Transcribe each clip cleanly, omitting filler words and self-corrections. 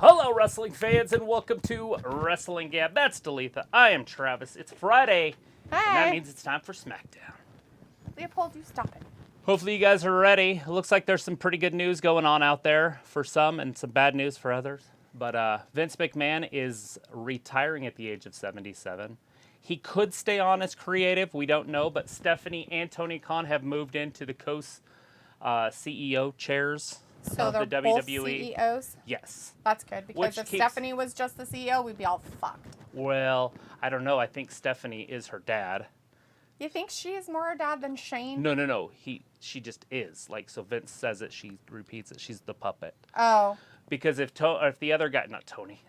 Hello, wrestling fans, and welcome to Wrestling Gab. That's Dalitha. I am Travis. It's Friday, and that means it's time for Smackdown. Leopold, you stop it. Hopefully you guys are ready. It looks like there's some pretty good news going on out there for some and some bad news for others. But Vince McMahon is retiring at the age of 77. He could stay on as creative. We don't know, but Stephanie and Tony Khan have moved into the co-CEO chairs. So they're the both WWE. CEOs? Yes. That's good, because if Stephanie was just the CEO, we'd be all fucked. Well, I don't know. I think Stephanie is her dad. You think she is more her dad than Shane? No. She just is. Like, so Vince says it, she repeats it. She's the puppet. Oh. Because if the other guy, not Tony,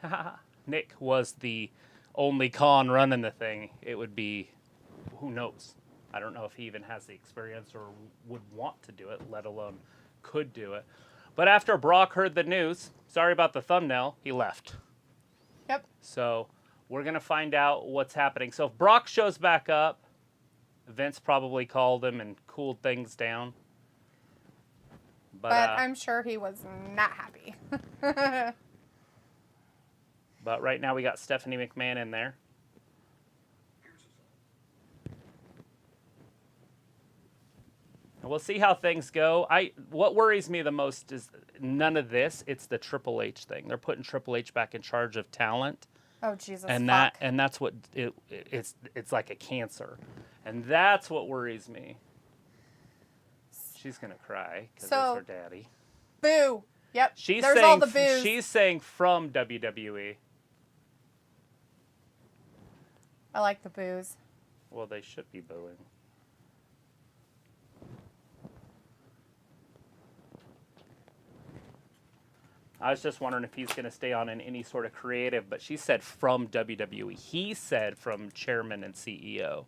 Nick was the only Khan running the thing, it would be, who knows? I don't know if he even has the experience or would want to do it, let alone could do it. But after Brock heard the news, sorry about the thumbnail, he left. Yep. So we're going to find out what's happening. So if Brock shows back up, Vince probably called him and cooled things down. But I'm sure he was not happy. But right now we got Stephanie McMahon in there. And we'll see how things go. What worries me the most is none of this. It's the Triple H thing. They're putting Triple H back in charge of talent. Oh, Jesus. And that's what it's like a cancer. And that's what worries me. She's going to cry because it's her daddy. Boo. Yep. There's saying, all the boos. She's saying from WWE. I like the boos. Well, they should be booing. I was just wondering if he's going to stay on in any sort of creative, but she said from WWE. He said from chairman and CEO.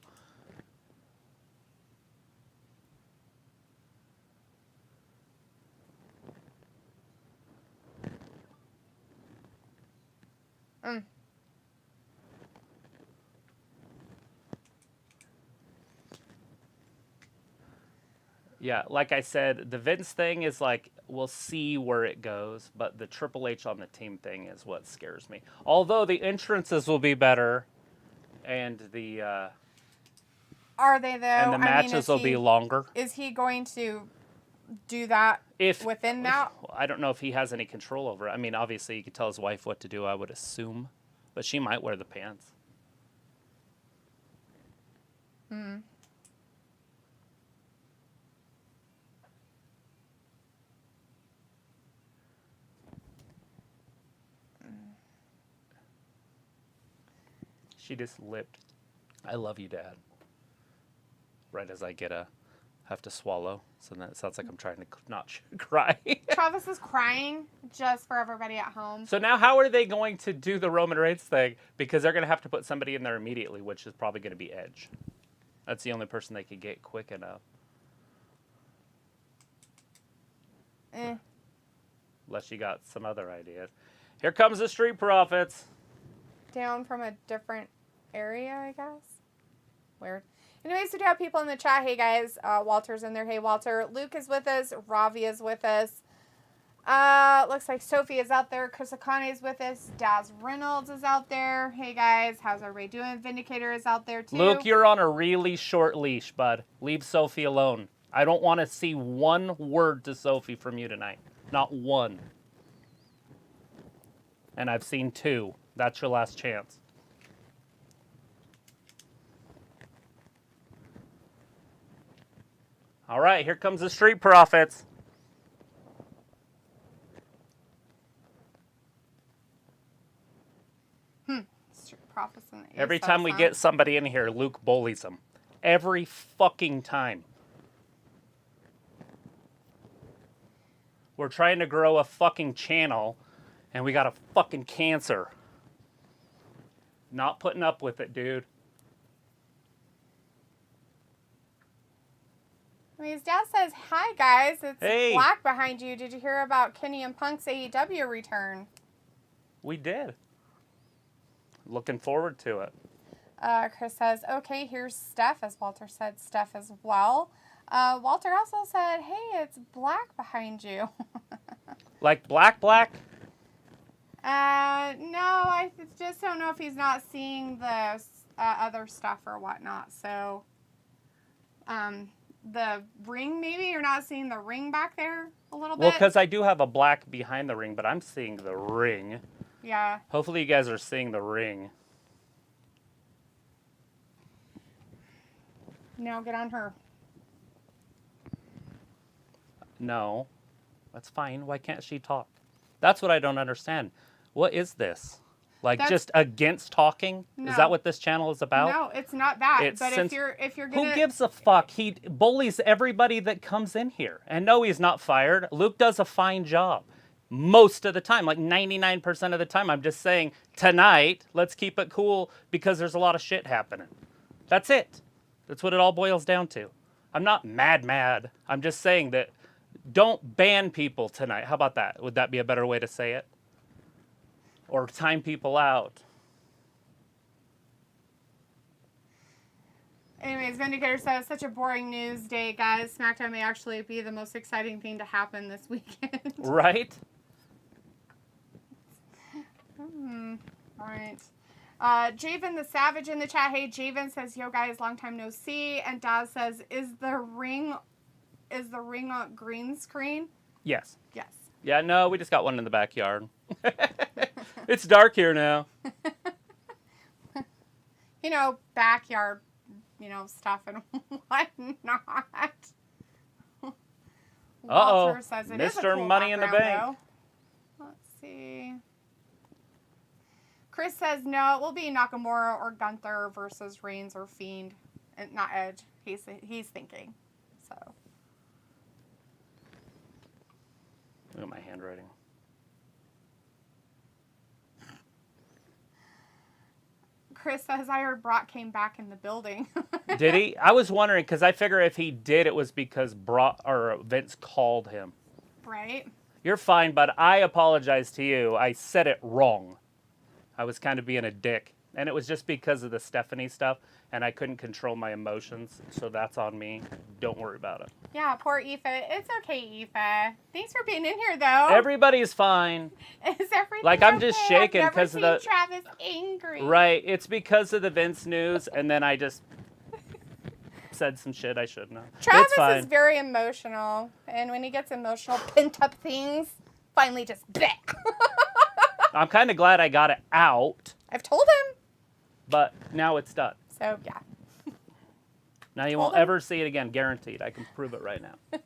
Yeah, like I said, the Vince thing is like, we'll see where it goes, but the Triple H on the team thing is what scares me. Although the entrances will be better, and the are they though? And the matches will be longer. Is he going to do that within that? I don't know if he has any control over it. I mean, obviously he could tell his wife what to do, I would assume, but she might wear the pants. She just lipped, "I love you, Dad," right as I have to swallow. So then it sounds like I'm trying to not cry. Travis is crying, just for everybody at home. So now how are they going to do the Roman Reigns thing? Because they're going to have to put somebody in there immediately, which is probably going to be Edge. That's the only person they could get quick enough. Unless you got some other ideas. Here comes the Street Profits. Down from a different area, I guess. Weird. Anyways, we do have people in the chat. Hey, guys. Walter's in there. Hey, Walter. Luke is with us. Ravi is with us. Looks like Sophie is out there. Chris Akane is with us. Daz Reynolds is out there. Hey, guys. How's everybody doing? Vindicator is out there, too. Luke, you're on a really short leash, bud. Leave Sophie alone. I don't want to see one word to Sophie from you tonight. Not one. And I've seen 2. That's your last chance. All right, here comes the Street Profits. Street Profits in the Every time we get somebody in here, Luke bullies them. Every fucking time. We're trying to grow a fucking channel, and we got a fucking cancer. Not putting up with it, dude. I mean, his dad says, "Hi, guys. It's Hey. Black behind you. Did you hear about Kenny and Punk's AEW return?" We did. Looking forward to it. Chris says, "Okay, here's Steph," as Walter said Steph as well. Walter also said, "Hey, it's Black behind you." Like black? No, I just don't know if he's not seeing the other stuff or whatnot. So, the ring, maybe you're not seeing the ring back there a little bit. Well, because I do have a black behind the ring, but I'm seeing the ring. Yeah. Hopefully you guys are seeing the ring. Now get on her. No. That's fine. Why can't she talk? That's what I don't understand. What is this? Like, just against talking? No. Is that what this channel is about? No, it's not that. It's but since, if you're gonna, who gives a fuck? He bullies everybody that comes in here. And no, he's not fired. Luke does a fine job. Most of the time, like 99% of the time. I'm just saying, tonight, let's keep it cool because there's a lot of shit happening. That's it. That's what it all boils down to. I'm not mad. I'm just saying that don't ban people tonight. How about that? Would that be a better way to say it? Or time people out. Anyways, Vindicator says, such a boring news day, guys. SmackDown may actually be the most exciting thing to happen this weekend. Right? All right. Javen the Savage in the chat. Hey, Javen says, yo, guys, long time no see. And Daz says, is the ring on green screen? Yes. Yes. Yeah, no, we just got one in the backyard. It's dark here now. You know, backyard, stuff and whatnot. Walter says it is a Mr. cool Money in the background, Bank. though. Let's see. Chris says no, it will be Nakamura or Gunther versus Reigns or Fiend, and not Edge. He's thinking. So. Look at my handwriting. Chris says, I heard Brock came back in the building. Did he? I was wondering, because I figure if he did, it was because Vince called him. Right? You're fine, but I apologize to you. I said it wrong. I was kind of being a dick. And it was just because of the Stephanie stuff, and I couldn't control my emotions, so that's on me. Don't worry about it. Yeah, poor Aoife. It's okay, Aoife. Thanks for being in here, though. Everybody's fine. Is everything like, I'm okay? just shaking because of the... Travis angry. Right. It's because of the Vince news, and then I just said some shit I shouldn't have. Travis is very emotional, and when he gets emotional, pent up things finally just bleh. I'm kind of glad I got it out. I've told him. But now it's done. So, yeah. Now you won't ever see it again, guaranteed. I can prove it right now.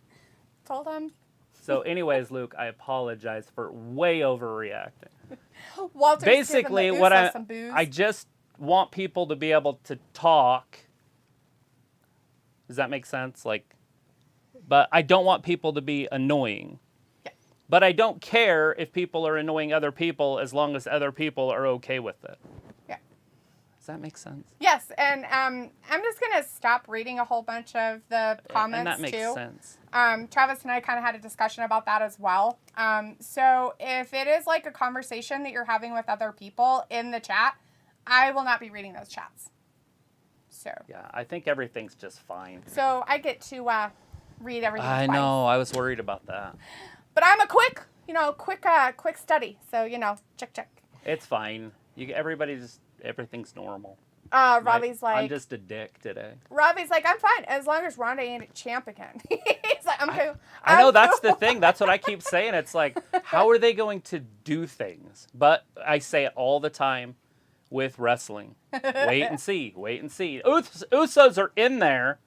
Told him. So anyways, Luke, I apologize for way overreacting. Walter's basically, giving the what Usos some booze. I just want people to be able to talk. Does that make sense? But I don't want people to be annoying. Yeah. But I don't care if people are annoying other people as long as other people are okay with it. Yeah. Does that make sense? Yes, and I'm just going to stop reading a whole bunch of the comments, and that makes too. sense. Travis and I kind of had a discussion about that as well. So if it is like a conversation that you're having with other people in the chat, I will not be reading those chats. So. Yeah, I think everything's just fine. So I get to read everything I twice. know, I was worried about that. But I'm a quick study. So, check. It's fine. Everything's normal. Robbie's like... I'm just a dick today. Robbie's like, I'm fine, as long as Ronda ain't a champ again. He's like, I'm cool. I know, that's the thing. That's what I keep saying. It's like, how are they going to do things? But I say it all the time with wrestling. Wait and see. Usos are in there.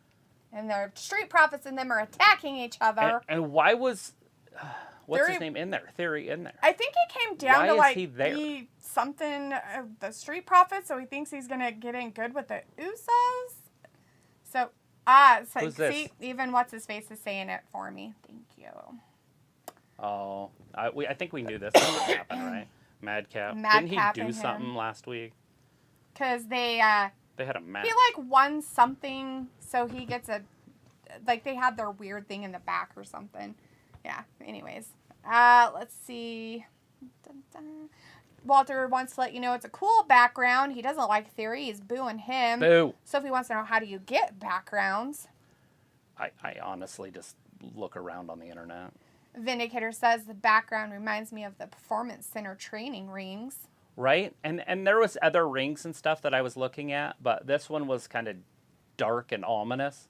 And the Street Profits and them are attacking each other. And why was... what's his Theory- name in there? Theory in there. I think it came down Why to is he there? be something the Street Profits, so he thinks he's gonna get in good with the Usos. So Who's see, this? even what's his face is saying it for me. Thank you. Oh, I think we knew this would happen, right? Madcap. Didn't he do something last week? Because they had a match. he won something, so he gets they had their weird thing in the back or something. Yeah. Anyways, let's see. Dun, dun. Walter wants to let you know it's a cool background. He doesn't like Theory. He's booing him. Boo. Sophie wants to know, how do you get backgrounds? I honestly just look around on the internet. Vindicator says the background reminds me of the Performance Center training rings. Right? And there was other rings and stuff that I was looking at, but this one was kind of dark and ominous.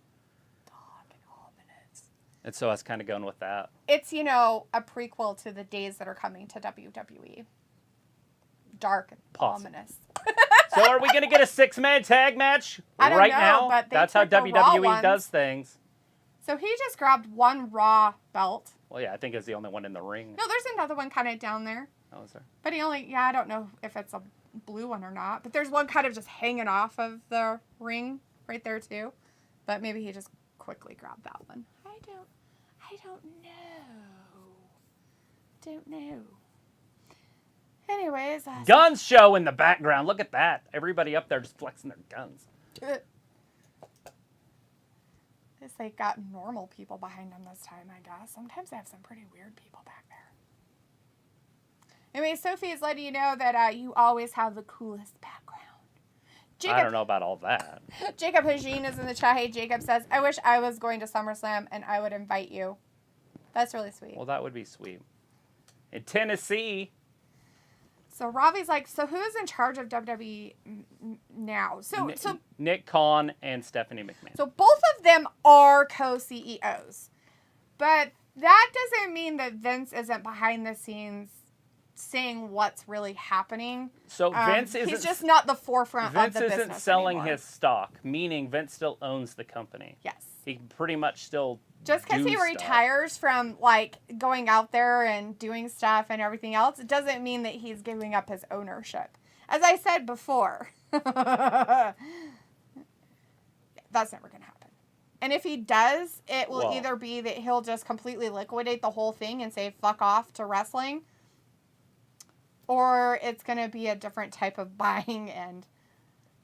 And so I was kind of going with that. It's, you know, a prequel to the days that are coming to WWE. Dark and ominous. So are we going to get a 6-man tag match I don't right know, now? but That's how WWE does things. So he just grabbed one Raw belt. Well, yeah, I think it's the only one in the ring. No, there's another one kind of down there. Oh, is there? But I don't know if it's a blue one or not. But there's one kind of just hanging off of the ring right there, too. But maybe he just quickly grabbed that one. I don't know. Anyways. Guns show in the background. Look at that. Everybody up there just flexing their guns. Guess they got normal people behind them this time, I guess. Sometimes they have some pretty weird people back there. Anyway, Sophie is letting you know that you always have the coolest background. I don't know about all that. Jacob Hajin is in the chat. Hey, Jacob says, I wish I was going to SummerSlam and I would invite you. That's really sweet. Well, that would be sweet. In Tennessee. So Ravi's like, so who's in charge of WWE now? So Nick Khan and Stephanie McMahon. So both of them are co-CEOs. But that doesn't mean that Vince isn't behind the scenes saying what's really happening. So Vince isn't... He's just not the forefront of the business Vince isn't selling anymore. his stock, meaning Vince still owns the company. Yes. He pretty much still just because he retires from, like, going out there and doing stuff and everything else, it doesn't mean that he's giving up his ownership. As I said before, that's never going to happen. And if he does, it will either be that he'll just completely liquidate the whole thing and say, fuck off to wrestling, or it's going to be a different type of buying and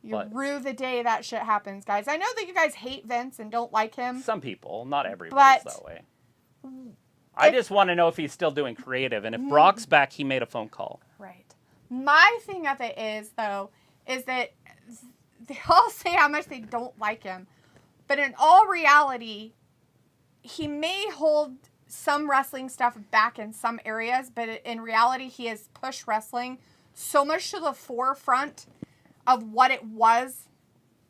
you rue the day that shit happens, guys. I know that you guys hate Vince and don't like him. Some people, not everybody's that way. I just want to know if he's still doing creative. And if Brock's back, he made a phone call. Right. My thing of it is, though, is that they all say how much they don't like him. But in all reality, he may hold some wrestling stuff back in some areas, but in reality, he has pushed wrestling so much to the forefront of what it was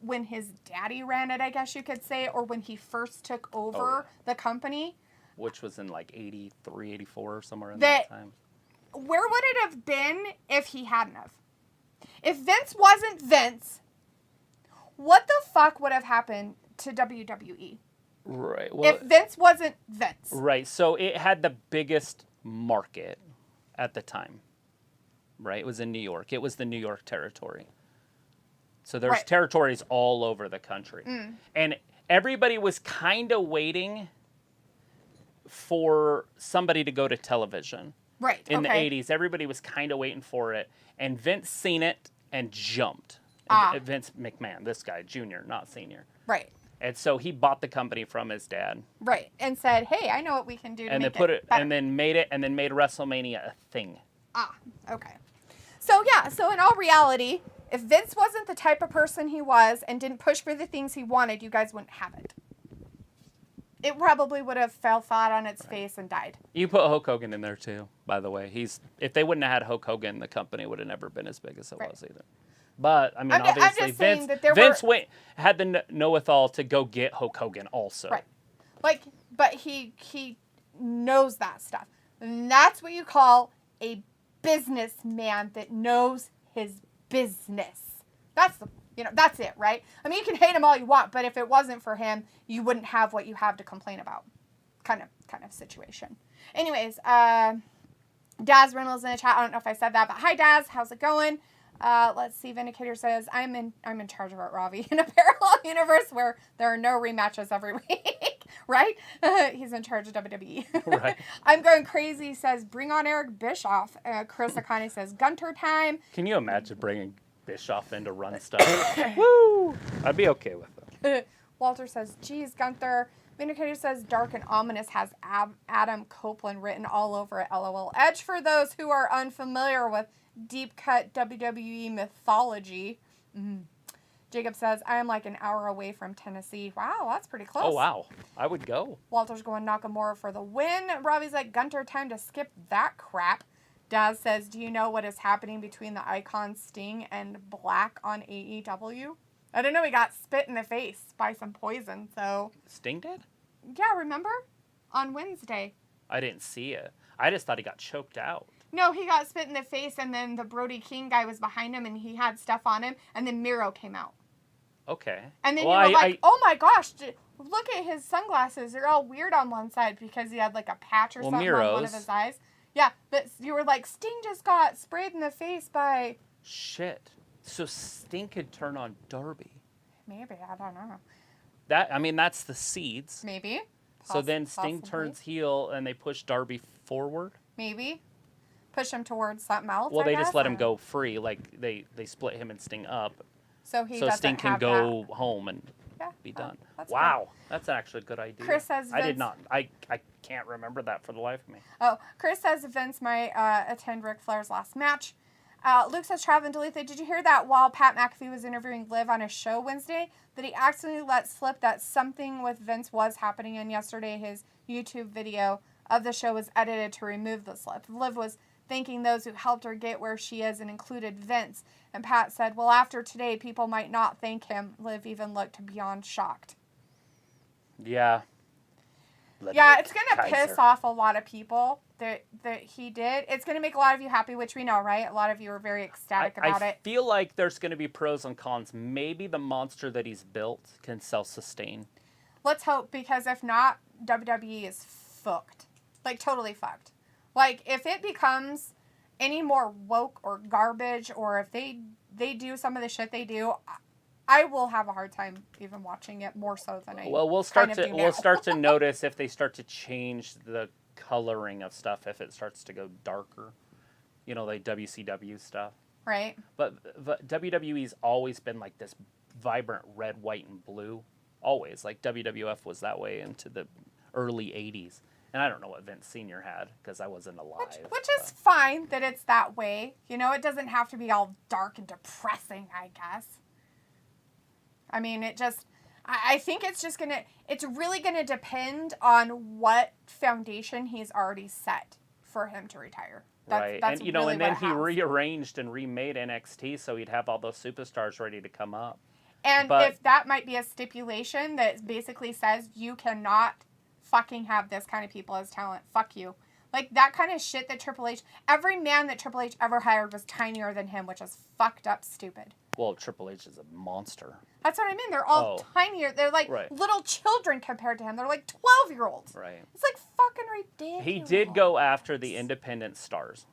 when his daddy ran it, I guess you could say, or when he first took over the company. Which was in like 83, 84, somewhere in that time. Where would it have been if he hadn't have? If Vince wasn't Vince, what the fuck would have happened to WWE? Right. Well, if Vince wasn't Vince. Right. So it had the biggest market at the time. Right? It was in New York. It was the New York territory. So there's territories all over the country. And everybody was kind of waiting for somebody to go to television. Right. In the 80s, everybody was kind of waiting for it. And Vince seen it and jumped. Vince McMahon, this guy, junior, not senior. Right. And so he bought the company from his dad. Right. And said, hey, I know what we can do to make it better. And then made WrestleMania a thing. Okay. So, yeah. So, in all reality, if Vince wasn't the type of person he was and didn't push for the things he wanted, you guys wouldn't have it. It probably would have fell flat on its face and died. You put Hulk Hogan in there, too, by the way. If they wouldn't have had Hulk Hogan, the company would have never been as big as it was either. But, I mean, obviously, Vince had the know-it-all to go get Hulk Hogan also. Right. But he knows that stuff. And that's what you call a businessman that knows his business. That's it, right? I mean, you can hate him all you want, but if it wasn't for him, you wouldn't have what you have to complain about. Kind of situation. Anyways, Daz Reynolds in the chat. I don't know if I said that, but hi Daz, how's it going? Let's see. Vindicator says I'm in charge of it, Ravi, in a parallel universe where there are no rematches every week, right? He's in charge of WWE. Right. I'm going crazy. Says bring on Eric Bischoff. Chris Akane says Gunter time. Can you imagine bringing Bischoff in to run stuff? Woo! I'd be okay with it. Walter says, geez, Gunther. Vindicator says dark and ominous has Adam Copeland written all over it. LOL. Edge for those who are unfamiliar with deep cut WWE mythology. Jacob says, I am like an hour away from Tennessee. Wow, that's pretty close. Oh, wow. I would go. Walter's going Nakamura for the win. Robbie's like, Gunter, time to skip that crap. Daz says, do you know what is happening between the Icon Sting and Black on AEW? I didn't know he got spit in the face by some poison, so... Sting did? Yeah, remember? On Wednesday. I didn't see it. I just thought he got choked out. No, he got spit in the face, and then the Brody King guy was behind him, and he had stuff on him, and then Miro came out. Okay. And then you were like, oh my gosh, look at his sunglasses. They're all weird on one side because he had like a patch or something on one of his eyes. Yeah, but you were like, Sting just got sprayed in the face by... Shit. So Sting could turn on Darby. Maybe, I don't know. That's the seeds. Maybe. So then Sting turns heel and they push Darby forward? Maybe. Push him towards something else, Well, they just let him go free. Like, they split him and Sting up. So Sting can go home and be done. Wow. Good. That's actually a good idea. Chris says Vince... I did not. I can't remember that for the life of me. Oh, Chris says Vince might attend Ric Flair's last match. Luke says, Trav and Deleted, did you hear that while Pat McAfee was interviewing Liv on his show Wednesday, that he accidentally let slip that something with Vince was happening, and yesterday his YouTube video of the show was edited to remove the slip. Liv was thanking those who helped her get where she is and included Vince. And Pat said, well, after today, people might not thank him. Liv even looked beyond shocked. Yeah. It's going to piss off a lot of people that he did. It's going to make a lot of you happy, which we know, right? A lot of you are very ecstatic about it. I feel like there's going to be pros and cons. Maybe the monster that he's built can self-sustain. Let's hope, because if not, WWE is fucked. Like, totally fucked. Like, if it becomes any more woke or garbage, or if they do some of the shit they do, I will have a hard time even watching it more so than I. Well, we'll start to notice if they start to change the coloring of stuff, if it starts to go darker, like WCW stuff. Right. But WWE's always been like this vibrant red, white, and blue. Always. Like WWF was that way into the early 80s. And I don't know what Vince Sr. had, because I wasn't alive. Which is fine that it's that way. It doesn't have to be all dark and depressing, I guess. I mean, I think it's really going to depend on what foundation he's already set for him to retire. Right. And, really and then he rearranged and remade NXT so he'd have all those superstars ready to come up. And if that might be a stipulation that basically says you cannot fucking have this kind of people as talent. Fuck you. Like, that kind of shit that Triple H... Every man that Triple H ever hired was tinier than him, which is fucked up stupid. Well, Triple H is a monster. That's what I mean. They're all tinier. They're like little children compared to him. They're like 12-year-olds. Right. It's like fucking ridiculous. He did go after the independent stars.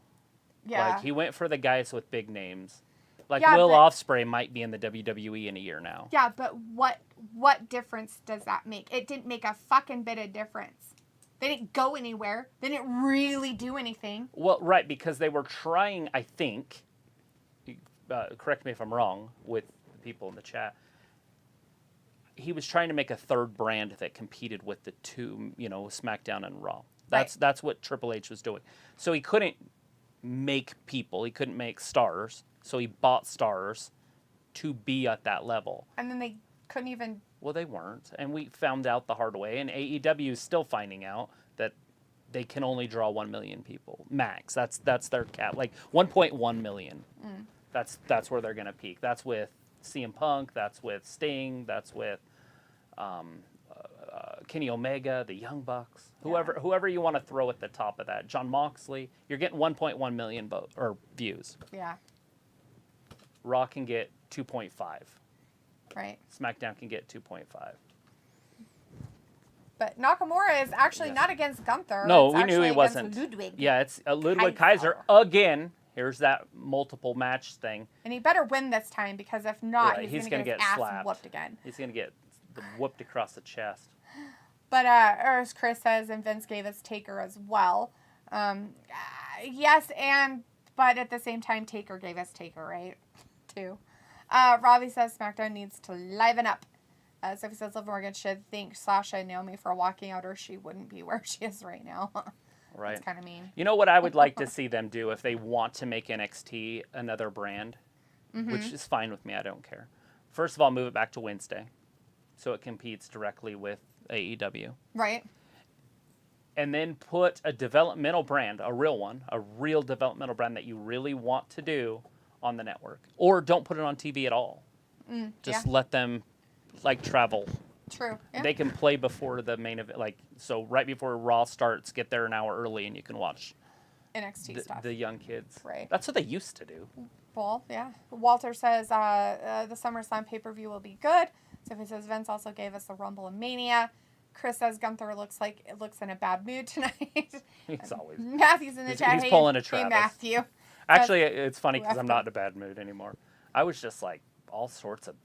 Yeah. Like, he went for the guys with big names. Like, Will Ospreay might be in the WWE in a year now. Yeah, but what difference does that make? It didn't make a fucking bit of difference. They didn't go anywhere. They didn't really do anything. Well, right, because they were trying, I think, correct me if I'm wrong, with the people in the chat, he was trying to make a third brand that competed with the two, SmackDown and Raw. That's what Triple H was doing. So he couldn't make people. He couldn't make stars. So he bought stars to be at that level. And then they couldn't even... Well, they weren't. And we found out the hard way. And AEW is still finding out that they can only draw 1 million people. Max. That's their cap. Like 1.1 million. Mm. That's where they're going to peak. That's with CM Punk. That's with Sting. That's with Kenny Omega, the Young Bucks. Whoever you want to throw at the top of that. John Moxley. You're getting 1.1 million views. Yeah. Raw can get 2.5. Right. SmackDown can get 2.5. But Nakamura is actually not against Gunther. No, we knew he wasn't. Ludwig. Yeah, it's Ludwig Kaiser again. Here's that multiple match thing. And he better win this time, because if not, he's going to get his ass slapped. whooped again. He's going to get whooped across the chest. But as Chris says, and Vince gave us Taker as well. Yes, but at the same time, Taker gave us Taker, right? Too. Robbie says SmackDown needs to liven up. Sophie says Liv Morgan should thank Sasha and Naomi for walking out, or she wouldn't be where she is right now. Right. It's kind of mean. You know what I would like to see them do if they want to make NXT another brand, which is fine with me. I don't care. First of all, move it back to Wednesday, so it competes directly with AEW. Right. And then put a developmental brand, a real developmental brand that you really want to do on the network. Or don't put it on TV at all. Just let them, travel. True. Yeah. They can play before the main event. So right before Raw starts, get there an hour early and you can watch NXT stuff. The young kids. Right. That's what they used to do. Well, yeah. Walter says the SummerSlam pay-per-view will be good. Sophie says Vince also gave us the Rumble and Mania. Chris says Gunther looks in a bad mood tonight. He's always. Matthew's in the chat. He's pulling a Travis. Hey, Matthew. Actually, it's funny because I'm not in a bad mood anymore. I was just all sorts of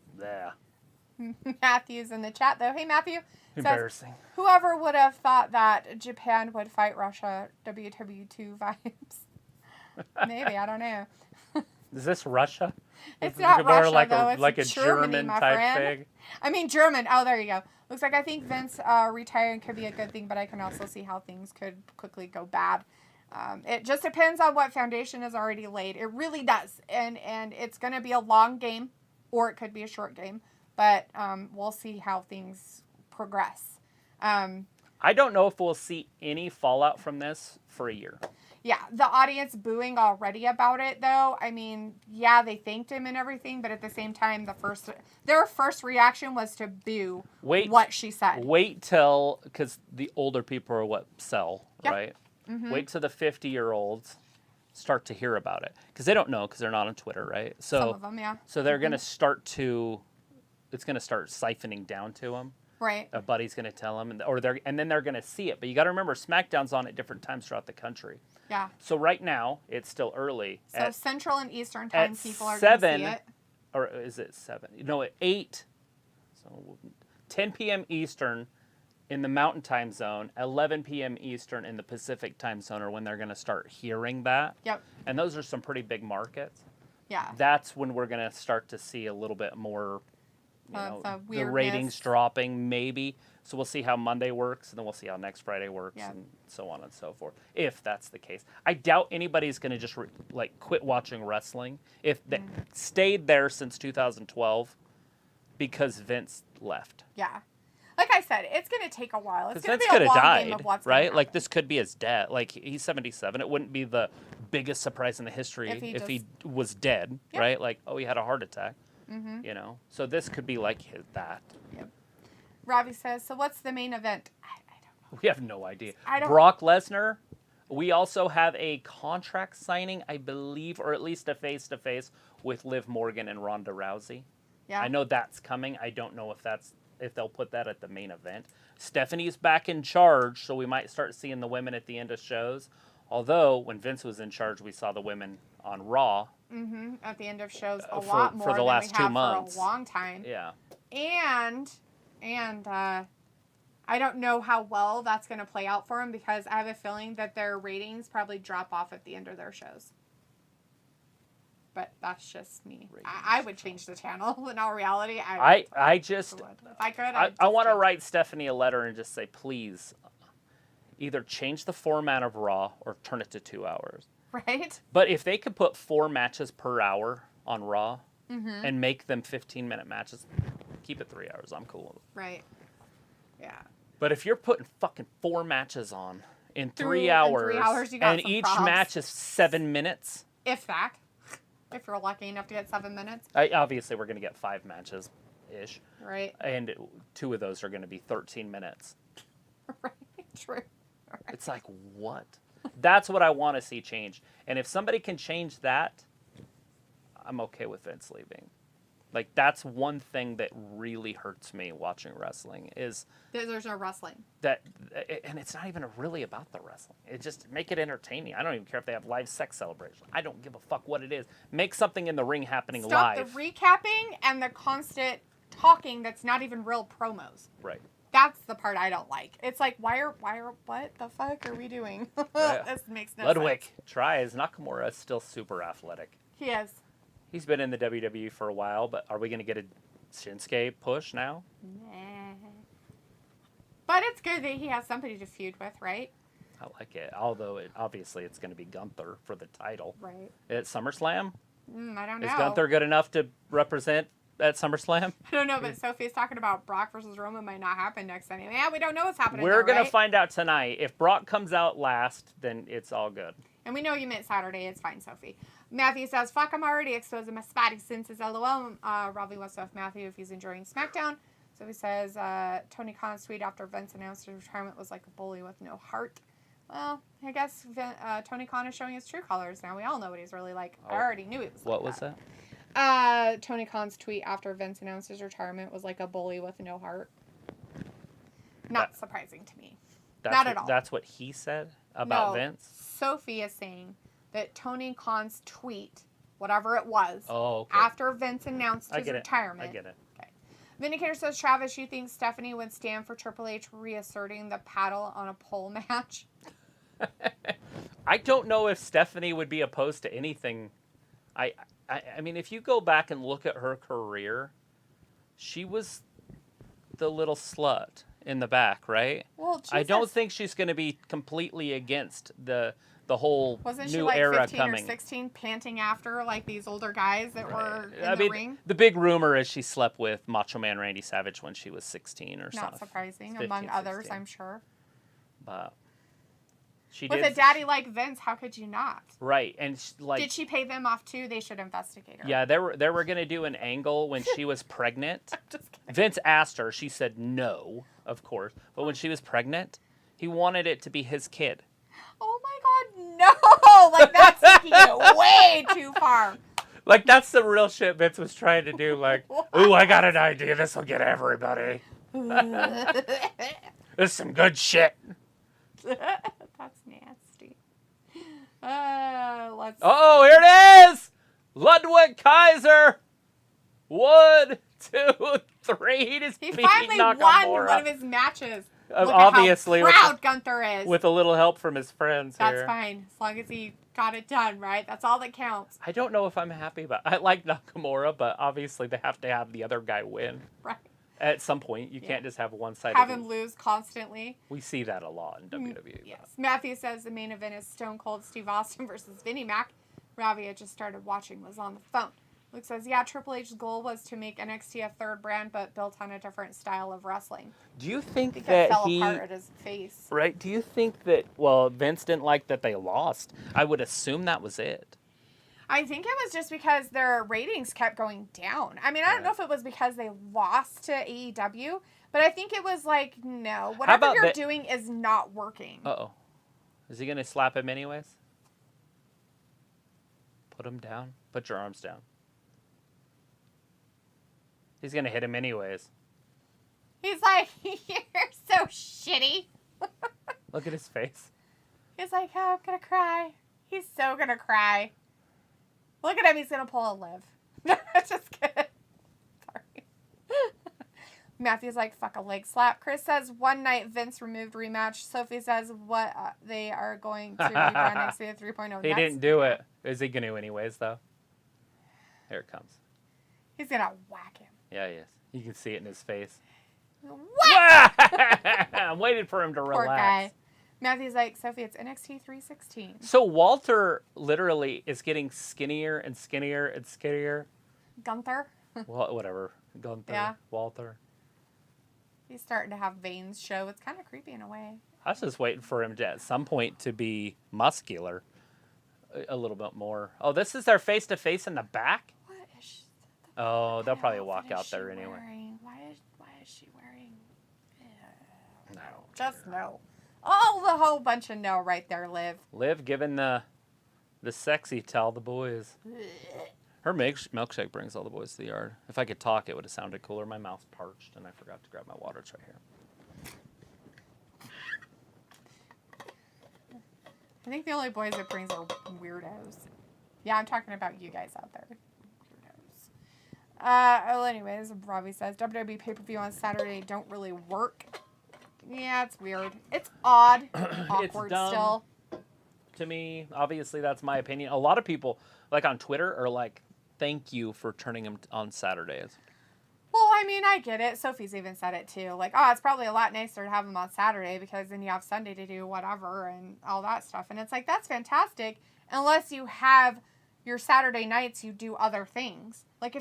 Matthew's in the chat though. Hey, Matthew. Embarrassing. Says, whoever would have thought that Japan would fight Russia? WW2 vibes. Maybe, I don't know. Is this Russia? It's not Russia, like though. a It's Germany, German my type friend. thing. I mean, German. Oh, there you go. Looks like I think Vince retiring could be a good thing, but I can also see how things could quickly go bad. It just depends on what foundation is already laid. It really does. And it's going to be a long game, or it could be a short game. But we'll see how things progress. I don't know if we'll see any fallout from this for a year. Yeah, the audience booing already about it, though. I mean, yeah, they thanked him and everything, but at the same time, their first reaction was to boo what she said. Wait till, because the older people are what sell, Yep. right? Mm-hmm. Wait till the 50-year-olds start to hear about it. Because they don't know, because they're not on Twitter, right? So, some of them, yeah. So they're going to start it's going to start siphoning down to them. Right. A buddy's going to tell them, and then they're going to see it. But you got to remember, SmackDown's on at different times throughout the country. Yeah. So right now, it's still early. So Central and Eastern time people are going to see it. Or is it 7? No, at 8. So 10 p.m. Eastern in the Mountain Time Zone, 11 p.m. Eastern in the Pacific Time Zone are when they're going to start hearing that. Yep. And those are some pretty big markets. Yeah. That's when we're going to start to see a little bit more, the ratings dropping, maybe. So we'll see how Monday works, and then we'll see how next Friday works, and so on and so forth, if that's the case. I doubt anybody's going to just quit watching wrestling if they stayed there since 2012 because Vince left. Yeah. Like I said, it's going to take a while. It's going to Vince be a long game of what's right? gonna Like, happen. this could be his death. Like, he's 77. It wouldn't be the biggest surprise in the history if he was dead, right? Like, he had a heart attack, So this could be like that. Yep. Robbie says, so what's the main event? I don't know. We have no idea. Brock Lesnar. We also have a contract signing, I believe, or at least a face-to-face with Liv Morgan and Ronda Rousey. Yeah. I know that's coming. I don't know if they'll put that at the main event. Stephanie's back in charge, so we might start seeing the women at the end of shows. Although, when Vince was in charge, we saw the women on Raw. Mm-hmm. At the end of shows a lot more for the last than we 2 months. For a long time. Yeah. And I don't know how well that's going to play out for them because I have a feeling that their ratings probably drop off at the end of their shows. But that's just me. I would change the channel. In all reality, I would. If I could, I want to write Stephanie a letter and just say, please, either change the format of Raw or turn it to 2 hours. Right. But if they could put 4 matches per hour on Raw and make them 15-minute matches, keep it 3 hours. I'm cool with it. Right. Yeah. But if you're putting fucking 4 matches on in 3 hours, you got and some each props. match is 7 minutes. If that. If you're lucky enough to get 7 minutes. Obviously, we're going to get 5 matches-ish. Right. And 2 of those are going to be 13 minutes. Right. True. Right. It's like, what? That's what I want to see change. And if somebody can change that, I'm okay with Vince leaving. Like, that's one thing that really hurts me watching wrestling is... There's no wrestling. And it's not even really about the wrestling. It just make it entertaining. I don't even care if they have live sex celebration. I don't give a fuck what it is. Make something in the ring happening live. Stop the recapping and the constant talking that's not even real promos. Right. That's the part I don't like. It's like, what the fuck are we doing? This makes no Ludwig sense. tries. Nakamura is still super athletic. He is. He's been in the WWE for a while, but are we going to get a Shinsuke push now? Nah. But it's good that he has somebody to feud with, right? I like it. Although, obviously, it's going to be Gunther for the title. Right. At SummerSlam? I don't know. Is Gunther good enough to represent at SummerSlam? I don't know, but Sophie's talking about Brock versus Roman might not happen next Sunday. Yeah, we don't know what's happening. We're going right? to find out tonight. If Brock comes out last, then it's all good. And we know you meant Saturday. It's fine, Sophie. Matthew says, fuck, I'm already exposing my spotty senses. LOL. Robbie wants to ask Matthew if he's enjoying SmackDown. So he says, Tony Khan's tweet after Vince announced his retirement was like a bully with no heart. Well, I guess Tony Khan is showing his true colors now. We all know what he's really like. I already knew he was What like was that. that? Tony Khan's tweet after Vince announced his retirement was like a bully with no heart. Not surprising to me. Not at all. That's what he said about Vince? Sophie is saying that Tony Khan's tweet, whatever it was, okay. after Vince announced his retirement. I get it. Okay. Vindicator says, Travis, you think Stephanie would stand for Triple H reasserting the paddle on a pole match? I don't know if Stephanie would be opposed to anything. I mean, if you go back and look at her career, she was the little slut in the back, right? Well, Jesus. I don't think she's going to be completely against the whole Wasn't new she like era 15 coming. or 16 panting after like these older guys that were in I the mean, ring? the big rumor is she slept with Macho Man Randy Savage when she was 16 or something. Not surprising, 15, among others, 16. I'm sure. But she With did. a daddy like Vince, how could you not? Right, and Did she pay them off too? They should investigate her. Yeah, they were going to do an angle when she was pregnant. Just kidding. Vince asked her. She said no, of course. But when she was pregnant, he wanted it to be his kid. Oh my God, no! Like, that's taking it way too far. Like, that's the real shit Vince was trying to do. Like, ooh, I got an idea. This will get everybody. This is some good shit. That's nasty. Let's... Oh, here it is! Ludwig Kaiser. 1, 2, 3. He just beat finally Nakamura. won one of his matches. Look Obviously, at how proud Gunther is. with a little help from his friends That's here. fine. As long as he got it done, right? That's all that counts. I don't know if I'm happy about I like Nakamura, but obviously they have to have the other guy win. Right. At some point, you can't just have one side. Have him lose constantly. We see that a lot in WWE. Yes. Matthew says the main event is Stone Cold Steve Austin versus Vinnie Mac. Ravi had just started watching, was on the phone. Luke says, yeah, Triple H's goal was to make NXT a third brand, but built on a different style of wrestling. Do you think Because that it fell he apart at his face. right? Do you think that Vince didn't like that they lost? I would assume that was it. I think it was just because their ratings kept going down. I mean, I don't know if it was because they lost to AEW, but I think it was like, no, whatever you're doing is not working. Uh-oh. Is he going to slap him anyways? Put him down. Put your arms down. He's going to hit him anyways. He's like, you're so shitty. Look at his face. He's like, oh, I'm going to cry. He's so going to cry. Look at him. He's going to pull a Liv. Just kidding. Sorry. Matthew's like, fuck a leg slap. Chris says, one night Vince removed rematch. Sophie says, what they are going to rerun NXT 3.0. He didn't do it. Is he going to anyways, though? Here it comes. He's going to whack him. Yeah, he is. You can see it in his face. What? I'm waiting for him to Poor relax. guy. Matthew's like, Sophie, it's NXT 316. So Walter literally is getting skinnier and skinnier and skinnier. Gunther? Well, whatever. Gunther. Yeah. Walter. He's starting to have veins show. It's kind of creepy in a way. I was just waiting for him to, at some point, to be muscular a little bit more. Oh, this is their face-to-face in the back? What is she? Oh, they'll probably What walk is out she there anyway. wearing? Why is she wearing? No. Just no. Oh, the whole bunch of no right there, Liv. Liv giving the sexy tell the boys. Her milkshake brings all the boys to the yard. If I could talk, it would have sounded cooler. My mouth's parched, and I forgot to grab my water. It's right here. I think the only boys it brings are weirdos. Yeah, I'm talking about you guys out there. Weirdos. Well, anyways, Robbie says, WWE pay-per-view on Saturday don't really work. Yeah, it's weird. It's odd. Awkward dumb. still. To me, obviously, that's my opinion. A lot of people, like on Twitter, are like, thank you for turning them on Saturdays. Well, I mean, I get it. Sophie's even said it too. Like, oh, it's probably a lot nicer to have them on Saturday because then you have Sunday to do whatever and all that stuff. And it's like, that's fantastic unless you have your Saturday nights, you do other things. Like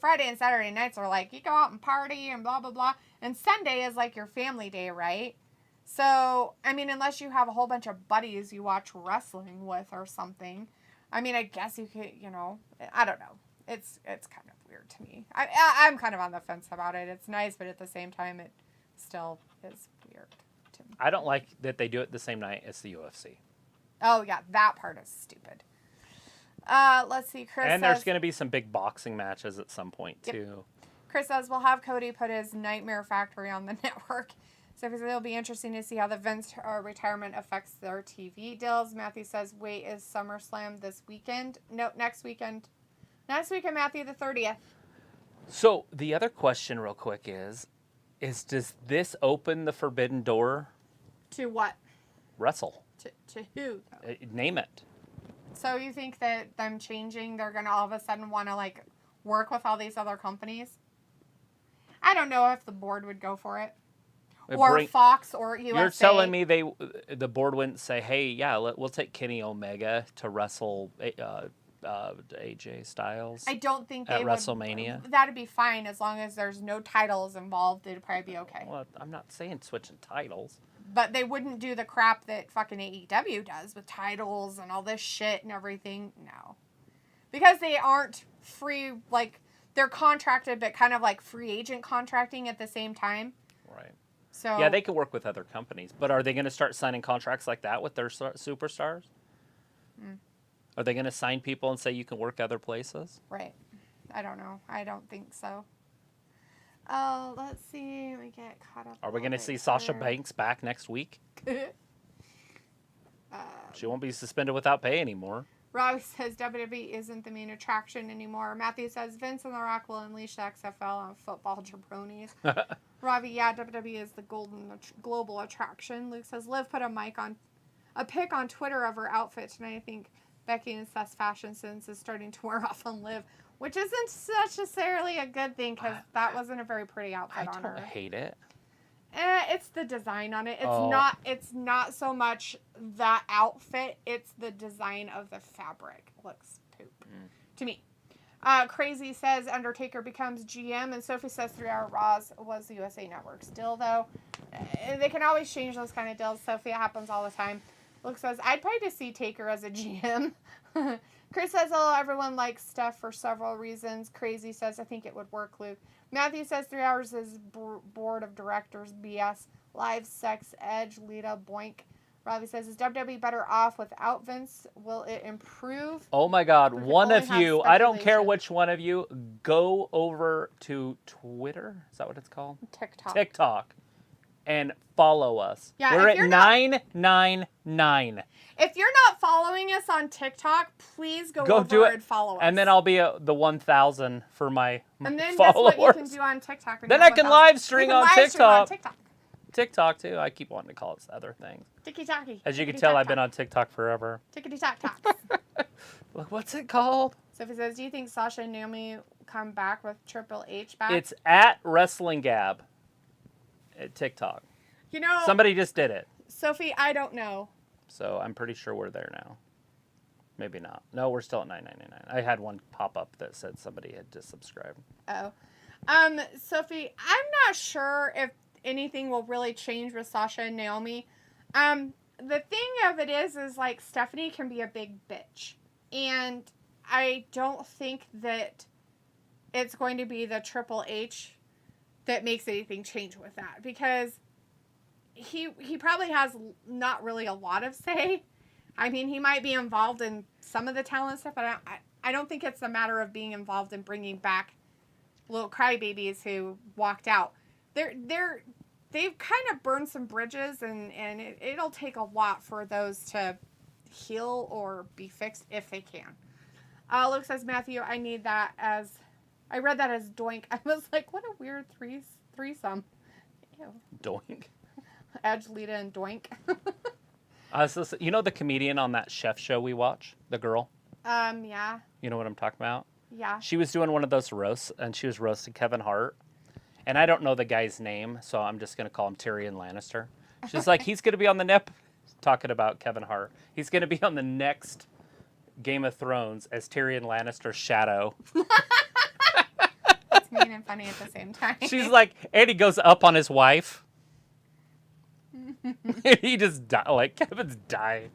Friday and Saturday nights are like, you go out and party and blah, blah, blah. And Sunday is like your family day, right? So, unless you have a whole bunch of buddies you watch wrestling with or something. I guess you could, I don't know. It's kind of weird to me. I'm kind of on the fence about it. It's nice, but at the same time, it still is weird to me. I don't like that they do it the same night as the UFC. Oh, yeah. That part is stupid. Let's see. Chris And says, there's going to be some big boxing matches at some point, too. Chris says, we'll have Cody put his Nightmare Factory on the network. So it'll be interesting to see how the Vince retirement affects their TV deals. Matthew says, wait, is SummerSlam this weekend? No, next weekend. Next weekend, Matthew, the 30th. So the other question real quick is does this open the forbidden door? To what? Wrestle. To who? Name it. So you think that them changing, they're going to all of a sudden want to, work with all these other companies? I don't know if the board would go for it. Or Fox or USA. You're telling me the board wouldn't say, hey, yeah, we'll take Kenny Omega to wrestle AJ Styles I don't think at they WrestleMania? That'd be fine as long as there's no titles involved. It'd probably be okay. Well, I'm not saying switching titles. But they wouldn't do the crap that fucking AEW does with titles and all this shit and everything. No. Because they aren't free, they're contracted, but kind of like free agent contracting at the same time. Right. So yeah, they could work with other companies. But are they going to start signing contracts like that with their superstars? Are they going to sign people and say you can work other places? Right. I don't know. I don't think so. Oh, let's see. Let me get caught up. Are we going to see Sasha Banks back next week? She won't be suspended without pay anymore. Rob says WWE isn't the main attraction anymore. Matthew says Vince and The Rock will unleash the XFL on football jabronis. Robbie, yeah, WWE is the global attraction. Luke says Liv put a pic on Twitter of her outfit tonight. I think Becky and Seth's fashion sense is starting to wear off on Liv, which isn't necessarily a good thing because that wasn't a very pretty outfit on her. I don't hate it. It's the design on it. It's not so much that outfit. It's the design of the fabric. Looks poop to me. Crazy says Undertaker becomes GM, and Sophie says 3 Hour Raws was the USA Network's deal, though. They can always change those kind of deals, Sophie. It happens all the time. Luke says, I'd probably just see Taker as a GM. Chris says, hello, everyone likes Steph for several reasons. Crazy says, I think it would work, Luke. Matthew says 3 Hours is board of directors BS. Live sex edge Lita boink. Robbie says, is WWE better off without Vince? Will it improve? Oh my God, one of you, I don't care which one of you, go over to Twitter. Is that what it's called? TikTok. And follow us. Yeah, we're at 999. If you're not following us on TikTok, please go over do it, and follow us. And then I'll be the 1,000 for my And then followers. guess what you can do on TikTok? Then I can live stream on TikTok. TikTok too. I keep wanting to call it other things. Tiki-taki. As you can tell, I've been on TikTok forever. Tickety-tock-tock. Look, what's it called? Sophie says, do you think Sasha and Naomi come back with Triple H back? It's at Wrestling Gab at TikTok. You know, somebody just did it. Sophie, I don't know. So I'm pretty sure we're there now. Maybe not. No, we're still at $9.99. I had one pop up that said somebody had just subscribed. Oh. Sophie, I'm not sure if anything will really change with Sasha and Naomi. The thing of it is like Stephanie can be a big bitch. And I don't think that it's going to be the Triple H that makes anything change with that. Because he probably has not really a lot of say. I mean, he might be involved in some of the talent stuff, but I don't think it's a matter of being involved in bringing back little crybabies who walked out. They've kind of burned some bridges, and it'll take a lot for those to heal or be fixed if they can. Luke says, Matthew, I need that as... I read that as doink. I was like, what a weird threesome. Ew. Doink. Edge, Lita, and doink. You know the comedian on that chef show we watch? The girl? Yeah. You know what I'm talking about? Yeah. She was doing one of those roasts, and she was roasting Kevin Hart. And I don't know the guy's name, so I'm just going to call him Tyrion Lannister. She's like, he's going to be on the talking about Kevin Hart. He's going to be on the next Game of Thrones as Tyrion Lannister's shadow. It's mean and funny at the same time. She's like, and he goes up on his wife. He just died. Like, Kevin's dying.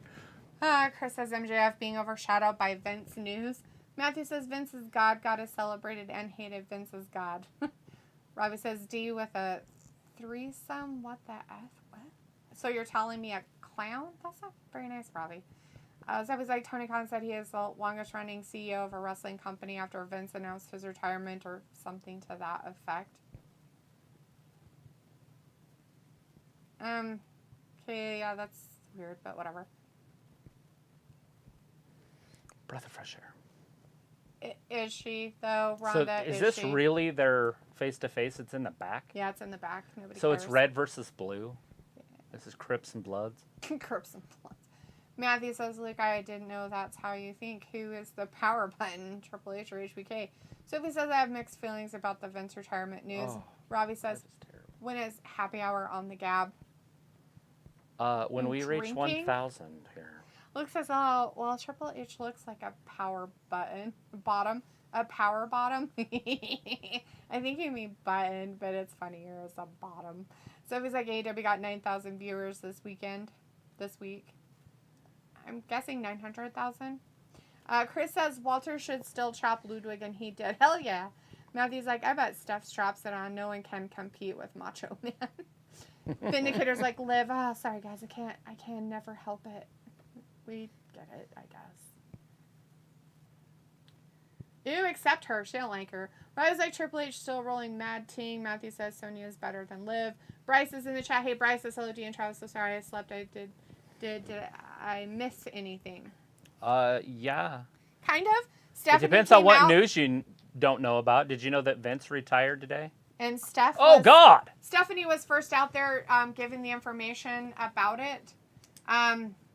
Chris says MJF being overshadowed by Vince news. Matthew says Vince is God. God is celebrated and hated. Vince is God. Robbie says D with a threesome. What the F? What? So you're telling me a clown? That's not very nice, Robbie. So it was like Tony Khan said he is the longest running CEO of a wrestling company after Vince announced his retirement or something to that effect. Okay, yeah, that's weird, but whatever. Breath of fresh air. Is she, though, So Rhonda? is this she? really their face-to-face? It's in the back? Yeah, it's in the back. Nobody So cares. it's red versus blue? Yeah. This is Crips and Bloods? Crips and Bloods. Matthew says, Luke, I didn't know that's how you think. Who is the power button? Triple H or HBK? Sophie says, I have mixed feelings about the Vince retirement news. Oh, Robbie says, when is happy hour on the Gab? When we reach 1,000 here. Luke says, oh, well, Triple H looks like a power bottom. A power bottom? I think you mean button, but it's funnier as a bottom. So he's like, AEW got 9,000 viewers this week. I'm guessing 900,000. Chris says, Walter should still chop Ludwig, and he did. Hell yeah. Matthew's like, I bet Steph straps it on. No one can compete with Macho Man. Vindicator's like, Liv, oh, sorry guys, I can never help it. We get it, I guess. Ew, accept her. She don't like her. Rise like Triple H still rolling mad ting. Matthew says Sonya is better than Liv. Bryce is in the chat. Hey, Bryce, says hello, D and Travis. So sorry I slept. Did I miss anything? Yeah. Kind of. Stephanie it depends on what news you don't know about. Did you know that Vince retired today? And Steph. God! Stephanie was first out there giving the information about it.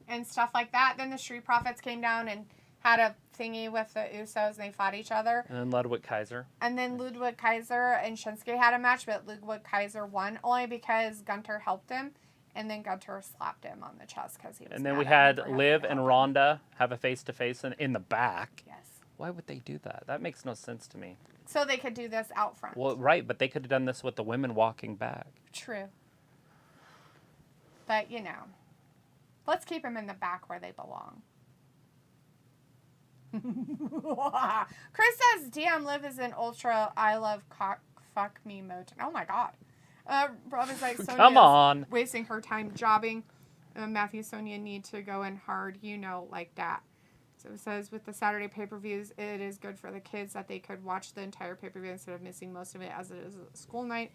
And stuff like that. Then the Street Profits came down and had a thingy with the Usos, and they fought each other. And then Ludwig Kaiser. And then Ludwig Kaiser and Shinsuke had a match, but Ludwig Kaiser won only because Gunter helped him, and then Gunter slapped him on the chest because he was. And then we had Liv and Rhonda have a face-to-face in the back. Yes. Why would they do that? That makes no sense to me. So they could do this out front. Well, right, but they could have done this with the women walking back. True. But, you know. Let's keep them in the back where they belong. Chris says, DM Liv is an ultra I love cock fuck me mode. Oh my god. Rob is like, Sonya come on. Wasting her time jobbing. Matthew, Sonya need to go in hard, like that. So it says, with the Saturday pay-per-views, it is good for the kids that they could watch the entire pay-per-view instead of missing most of it as it is a school night.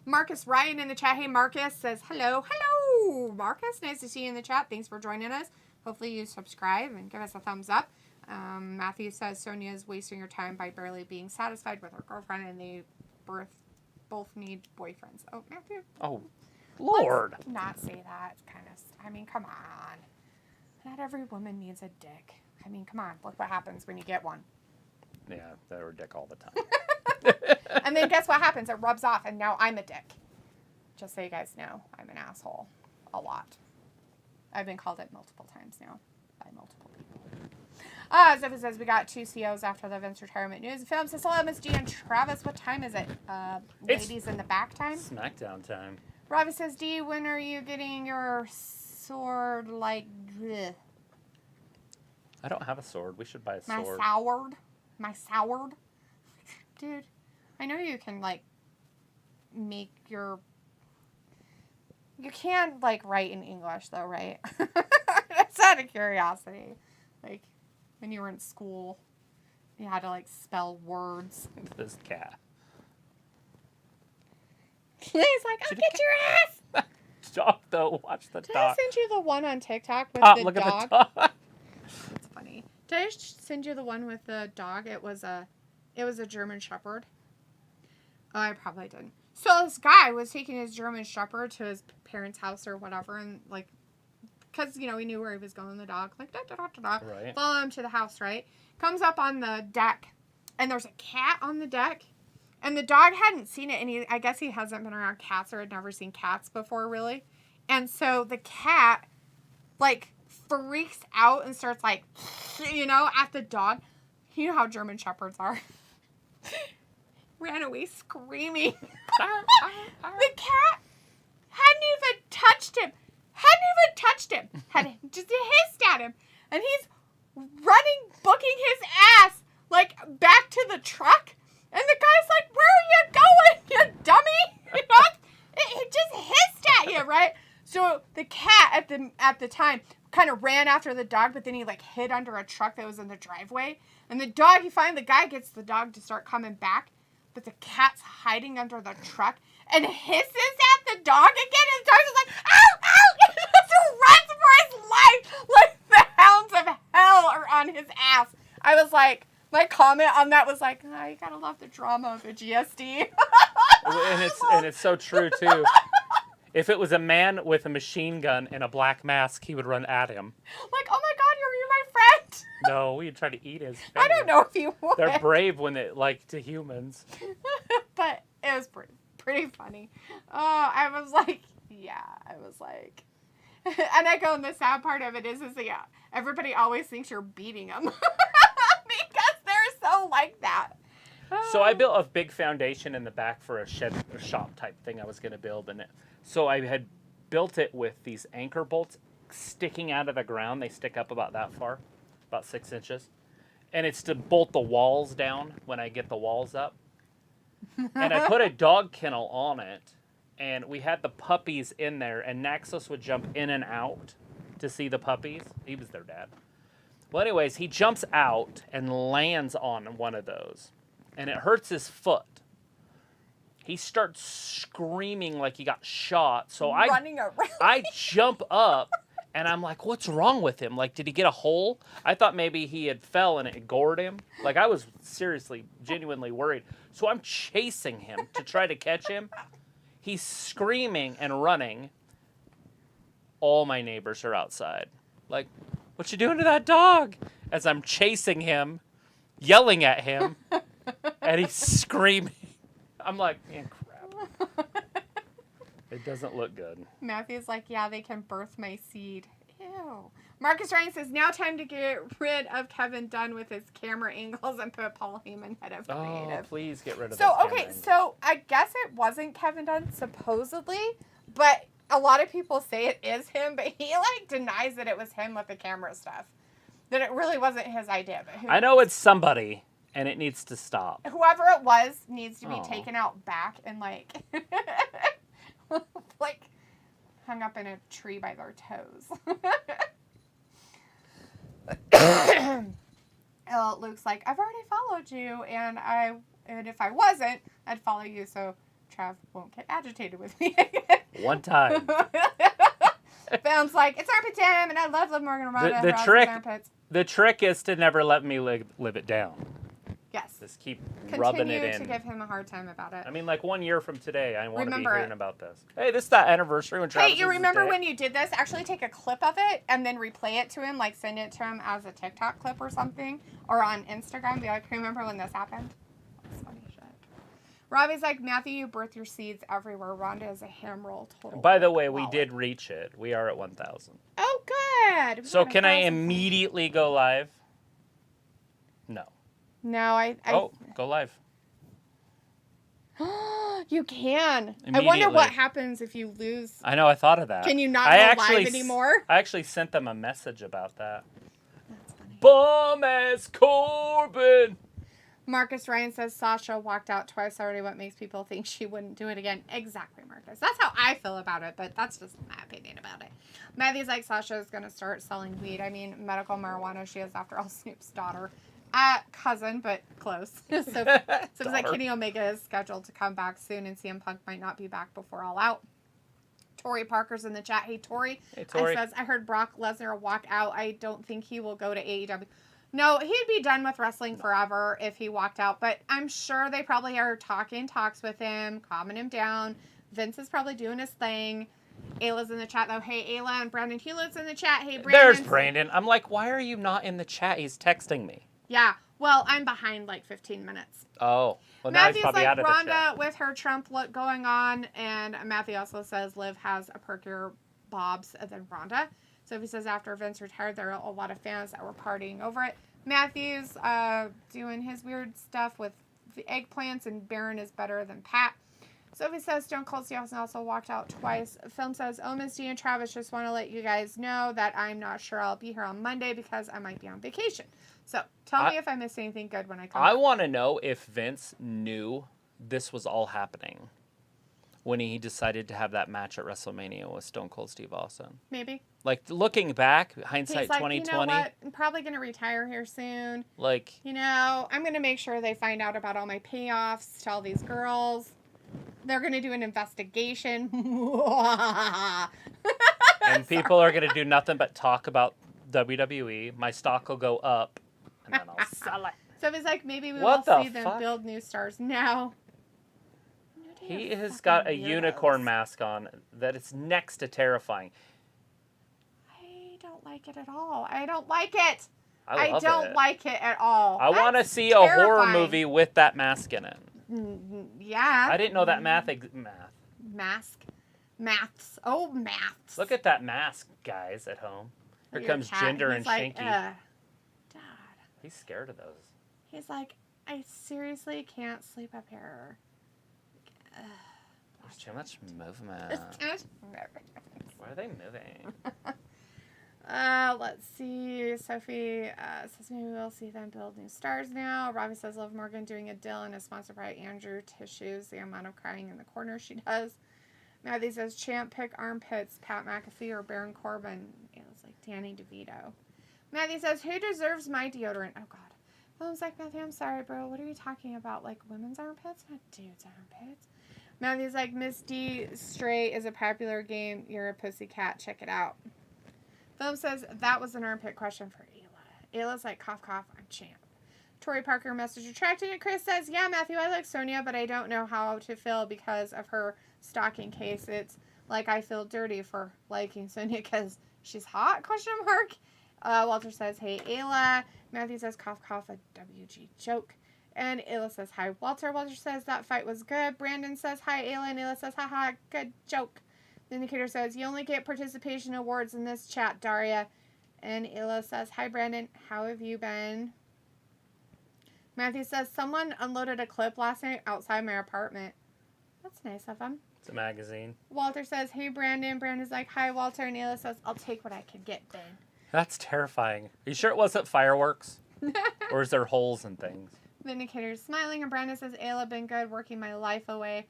Marcus Ryan in the chat. Hey, Marcus says, hello. Hello, Marcus. Nice to see you in the chat. Thanks for joining us. Hopefully you subscribe and give us a thumbs up. Matthew says, Sonya is wasting her time by barely being satisfied with her girlfriend, and they both need boyfriends. Oh, Matthew. Oh, Lord. Let's not say that. It's kind of, come on. Not every woman needs a dick. Come on. Look what happens when you get one. Yeah, they're a dick all the time. And then guess what happens? It rubs off, and now I'm a dick. Just so you guys know, I'm an asshole. A lot. I've been called it multiple times now by multiple people. Zephyr says we got 2 COs after the Vince retirement news. The film says, hello, Miss G and Travis. What time is it? Ladies in the back time? Smackdown time. Robbie says, D, when are you getting your sword like bleh? I don't have a sword. We should buy a sword. My sword? Dude, I know you can, make your... You can, write in English, though, right? That's out of curiosity. When you were in school, you had to, spell words. This cat. He's like, I'll get your ass! Dog, though. Watch the dog. Did I send you the one on TikTok with the look dog? At the dog. That's funny. Did I send you the one with the dog? It was a German Shepherd. Oh, I probably didn't. So this guy was taking his German Shepherd to his parents' house or whatever, and because we knew where he was going. The dog Right. Follow him to the house. Right. Comes up on the deck, and there's a cat on the deck, and the dog hadn't seen it, and I guess he hasn't been around cats or had never seen cats before, really, and so the cat freaks out and starts like, at the dog. You know how German Shepherds are. Ran away screaming. The cat hadn't even touched him. Had just hissed at him. And he's running, booking his ass, like, back to the truck. And the guy's like, where are you going, you dummy? It just hissed at you, right? So the cat at the time kind of ran after the dog, but then he like hid under a truck that was in the driveway. And the guy gets the dog to start coming back, but the cat's hiding under the truck and hisses at the dog again. And the dog is like, ow, ow! And just runs for his life like the hounds of hell are on his ass. I was like, my comment on that was like, oh, you gotta love the drama of a GSD. And it's so true too. If it was a man with a machine gun and a black mask, he would run at him. Like, oh my God, you're my friend. No, we'd try to eat his finger. I don't know if you would. They're brave when they like to humans. But it was pretty funny. Oh, I was like, and I go, and the sad part of it is everybody always thinks you're beating them. Because they're so like that. So I built a big foundation in the back for a shop type thing I was going to build in it. So I had built it with these anchor bolts sticking out of the ground. They stick up about that far, about 6 inches. And it's to bolt the walls down when I get the walls up. And I put a dog kennel on it. And we had the puppies in there. And Naxos would jump in and out to see the puppies. He was their dad. Well, anyways, he jumps out and lands on one of those. And it hurts his foot. He starts screaming like he got shot. So running around. I jump up, and I'm like, what's wrong with him? Like, did he get a hole? I thought maybe he had fell and it gored him. Like, I was seriously, genuinely worried. So I'm chasing him to try to catch him. He's screaming and running. All my neighbors are outside. Like, what you doing to that dog? As I'm chasing him, yelling at him, and he's screaming. I'm like, man, crap. It doesn't look good. Matthew's like, yeah, they can birth my seed. Ew. Marcus Ryan says, now time to get rid of Kevin Dunn with his camera angles and put Paul Heyman head of creative. Oh, please get rid of So, those okay, camera so I guess it wasn't Kevin Dunn, supposedly, but a lot of people say it is him, but he, like, denies that it was him with the camera stuff. That it really wasn't his idea. But I know it's somebody, and it needs to stop. Whoever it was needs to be taken out back and, like, like, hung up in a tree by their toes. Luke's like, I've already followed you, and if I wasn't, I'd follow you so Trav won't get agitated with me again. One time. Ben's like, it's armpit time, and I love Liv Morgan and Ronda. The trick is to never let me live it down. Yes. Just keep rubbing it in. Continue to give him a hard time about it. I mean, like 1 year from today, I want to be hearing about this. Hey, this is that anniversary when Travis. Hey, you remember when you did this? Actually take a clip of it and then replay it to him, like send it to him as a TikTok clip or something, or on Instagram. Be like, remember when this happened? That's funny shit. Robbie's like, Matthew, you birth your seeds everywhere. Rhonda is a ham roll total. By the way, we did reach it. We are at 1,000. Oh, good. So can I immediately go live? No. No, go live. You can. I wonder what happens if you lose. I know, I thought of that. Can you not go live anymore? I actually sent them a message about that. That's funny. Bum ass Corbin. Marcus Ryan says Sasha walked out twice already. What makes people think she wouldn't do it again? Exactly, Marcus. That's how I feel about it, but that's just my opinion about it. Matthew's like, Sasha is going to start selling weed. I mean, medical marijuana. She is, after all, Snoop's daughter. Cousin, but close. So it's like Kenny Omega is scheduled to come back soon, and CM Punk might not be back before All Out. Tori Parker's in the chat. Hey, Tori. Hey, Tori. Says, I heard Brock Lesnar walk out. I don't think he will go to AEW. No, he'd be done with wrestling forever if he walked out, but I'm sure they probably are talks with him, calming him down. Vince is probably doing his thing. Ayla's in the chat, though. Hey, Ayla, and Brandon Hewlett's in the chat. Hey, Brandon. There's Brandon. I'm like, why are you not in the chat? He's texting me. Yeah, well, I'm behind like 15 minutes. Oh, well, now he's probably out of the chat. Matthew's like, Rhonda with her Trump look going on, and Matthew also says Liv has a perkier bobs than Rhonda. Sophie says after Vince retired, there are a lot of fans that were partying over it. Matthews doing his weird stuff with the eggplants, and Baron is better than Pat. Sophie says Stone Cold Steve Austin also walked out twice. Film says, Misty and Travis just want to let you guys know that I'm not sure I'll be here on Monday because I might be on vacation. So tell me if I missed anything good when I come I want to know if Vince knew this was all happening when he decided to have that match at WrestleMania with Stone Cold Steve Austin. Maybe. Like, looking back, hindsight He's like, 2020. you know what? I'm probably going to retire here soon. Like, I'm going to make sure they find out about all my payoffs to all these girls. They're going to do an investigation. and people are going to do nothing but talk about WWE. My stock will go up, and then I'll sell it. So it's like, maybe we What will the see them fuck? build new stars. No. He has got a unicorn mask on that is next to terrifying. I don't like it at all. I don't like it. I don't like it at all. I want to see a horror movie with that mask in it. Yeah. I didn't know that mask. Maths. Oh, maths. Look at that mask, guys, at home. Here Your comes cat. Jinder He's and like, Shanky. Dad. He's scared of those. He's like, I seriously can't sleep up here. There's too much movement. Why are they moving? Let's see. Sophie says maybe we'll see them build new stars now. Robbie says Liv Morgan doing a Dylan is sponsored by Andrew Tissues. The amount of crying in the corner she does. Matthew says Champ pick armpits, Pat McAfee or Baron Corbin. It was like Danny DeVito. Matthew says who deserves my deodorant? Oh God. Phone's like, Matthew, I'm sorry, bro. What are you talking about? Like women's armpits? Not dudes' armpits. Matthew's like, Miss D Stray is a popular game. You're a pussycat. Check it out. Philip says that was an armpit question for Ayla. Ayla's like, cough, cough, I'm champ. Tori Parker message retracting it. Chris says, yeah, Matthew, I like Sonya, but I don't know how to feel because of her stalking case. It's like I feel dirty for liking Sonya because she's hot, question mark. Walter says, hey, Ayla. Matthew says, cough, cough, a WG joke. And Ayla says, hi, Walter. Walter says, that fight was good. Brandon says, hi, Ayla. And Ayla says, haha, good joke. The indicator says, you only get participation awards in this chat, Daria. And Ayla says, hi, Brandon. How have you been? Matthew says, someone unloaded a clip last night outside my apartment. That's nice of them. It's a magazine. Walter says, hey, Brandon. Brandon's like, hi, Walter. And Ayla says, I'll take what I can get, Ben. That's terrifying. Are you sure it wasn't fireworks? Or is there holes and things? Vindicator's smiling, and Brandon says, Ayla, been good, working my life away.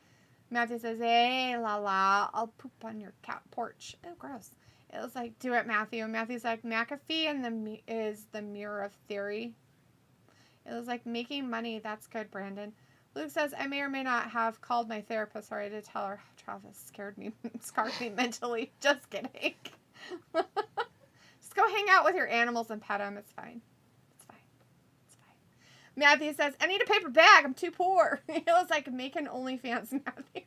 Matthew says, hey, la la, I'll poop on your cat porch. Oh, gross. It was like, do it, Matthew. And Matthew's like, McAfee and is the mirror of theory. It was like, making money, that's good, Brandon. Luke says, I may or may not have called my therapist. Sorry to tell her. Travis scarred me mentally. Just kidding. Just go hang out with your animals and pet them. It's fine. Matthew says, I need a paper bag. I'm too poor. It was like making OnlyFans, Matthew.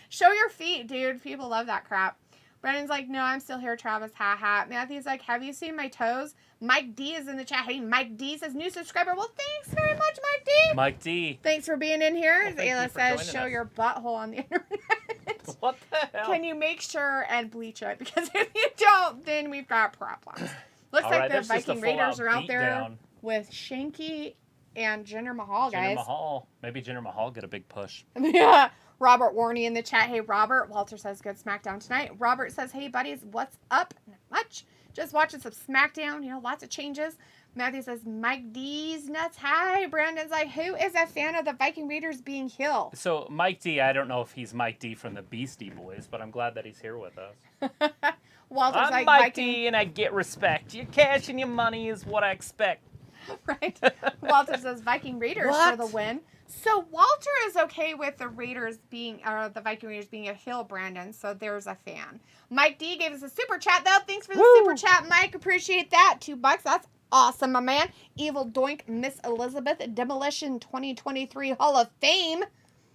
Show your feet, dude. People love that crap. Brandon's like, no, I'm still here, Travis. Ha ha. Matthew's like, have you seen my toes? Mike D is in the chat. Hey, Mike D says, new subscriber. Well, thanks very much, Mike D. Mike D. Thanks for being in here. Well, Ayla says, show your butthole on the internet. What the hell? Can you make sure and bleach it? Because if you don't, then we've got problems. Looks like the Viking Raiders are out there with Shanky and Jinder Mahal, guys. Jinder Mahal. Maybe Jinder Mahal get a big push. Yeah. Robert Warney in the chat. Hey, Robert. Walter says, good SmackDown tonight. Robert says, hey, buddies, what's up? Not much. Just watching some SmackDown. Lots of changes. Matthew says, Mike D's nuts. Hi. Brandon's like, who is a fan of the Viking Raiders being heel? So, Mike D, I don't know if he's Mike D from the Beastie Boys, but I'm glad that he's here with us. Walter's I'm like, Mike D, and I get respect. Your cash and your money is what I expect. Right. Walter says Viking Raiders for the win. So Walter is okay with the Raiders being, or the Viking Raiders being a heel, Brandon. So there's a fan. Mike D gave us a super chat though. Thanks for the super chat, Mike. Appreciate that. $2. That's awesome, my man. Evil Doink, Miss Elizabeth, Demolition 2023 Hall of Fame.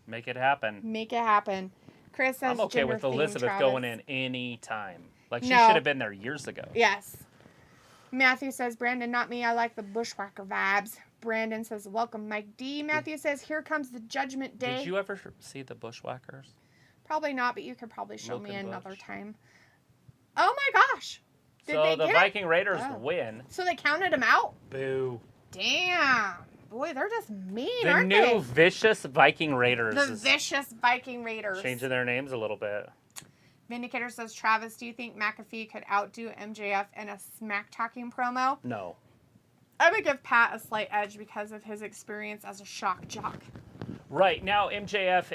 Make it happen. Make it happen. Chris says I'm okay with Elizabeth going in any time. Like she should have been there years ago. Yes. Matthew says, Brandon, not me. I like the Bushwhacker vibes. Brandon says, welcome, Mike D. Matthew says, here comes the Judgment Day. Did you ever see the Bushwhackers? Probably not, but you could probably show me another Bush. time. Oh my gosh. So the Viking Raiders win. So they counted him out? Boo. Damn. Boy, they're just mean, The aren't they? new vicious Viking Raiders. The vicious Viking Raiders. Changing their names a little bit. Vindicator says, Travis, do you think McAfee could outdo MJF in a smack-talking promo? No. I would give Pat a slight edge because of his experience as a shock jock. Right. Now, MJF,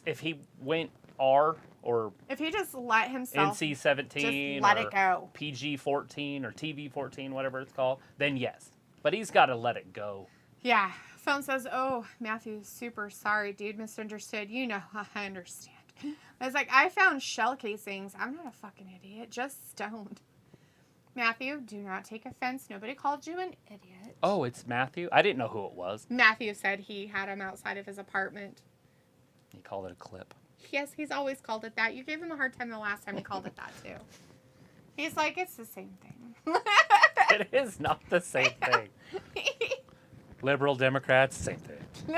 if he went R or if he just let himself NC-17 just let or it go. PG-14 or TV-14, whatever it's called, then yes. But he's got to let it go. Yeah. Phone says, oh, Matthew, super sorry, dude. Misunderstood. You know, I understand. I was like, I found shell casings. I'm not a fucking idiot. Just stoned. Matthew, do not take offense. Nobody called you an idiot. Oh, it's Matthew? I didn't know who it was. Matthew said he had him outside of his apartment. He called it a clip. Yes, he's always called it that. You gave him a hard time the last time he called it that, too. He's like, it's the same thing. It is not the same thing. Liberal, Democrats, same thing.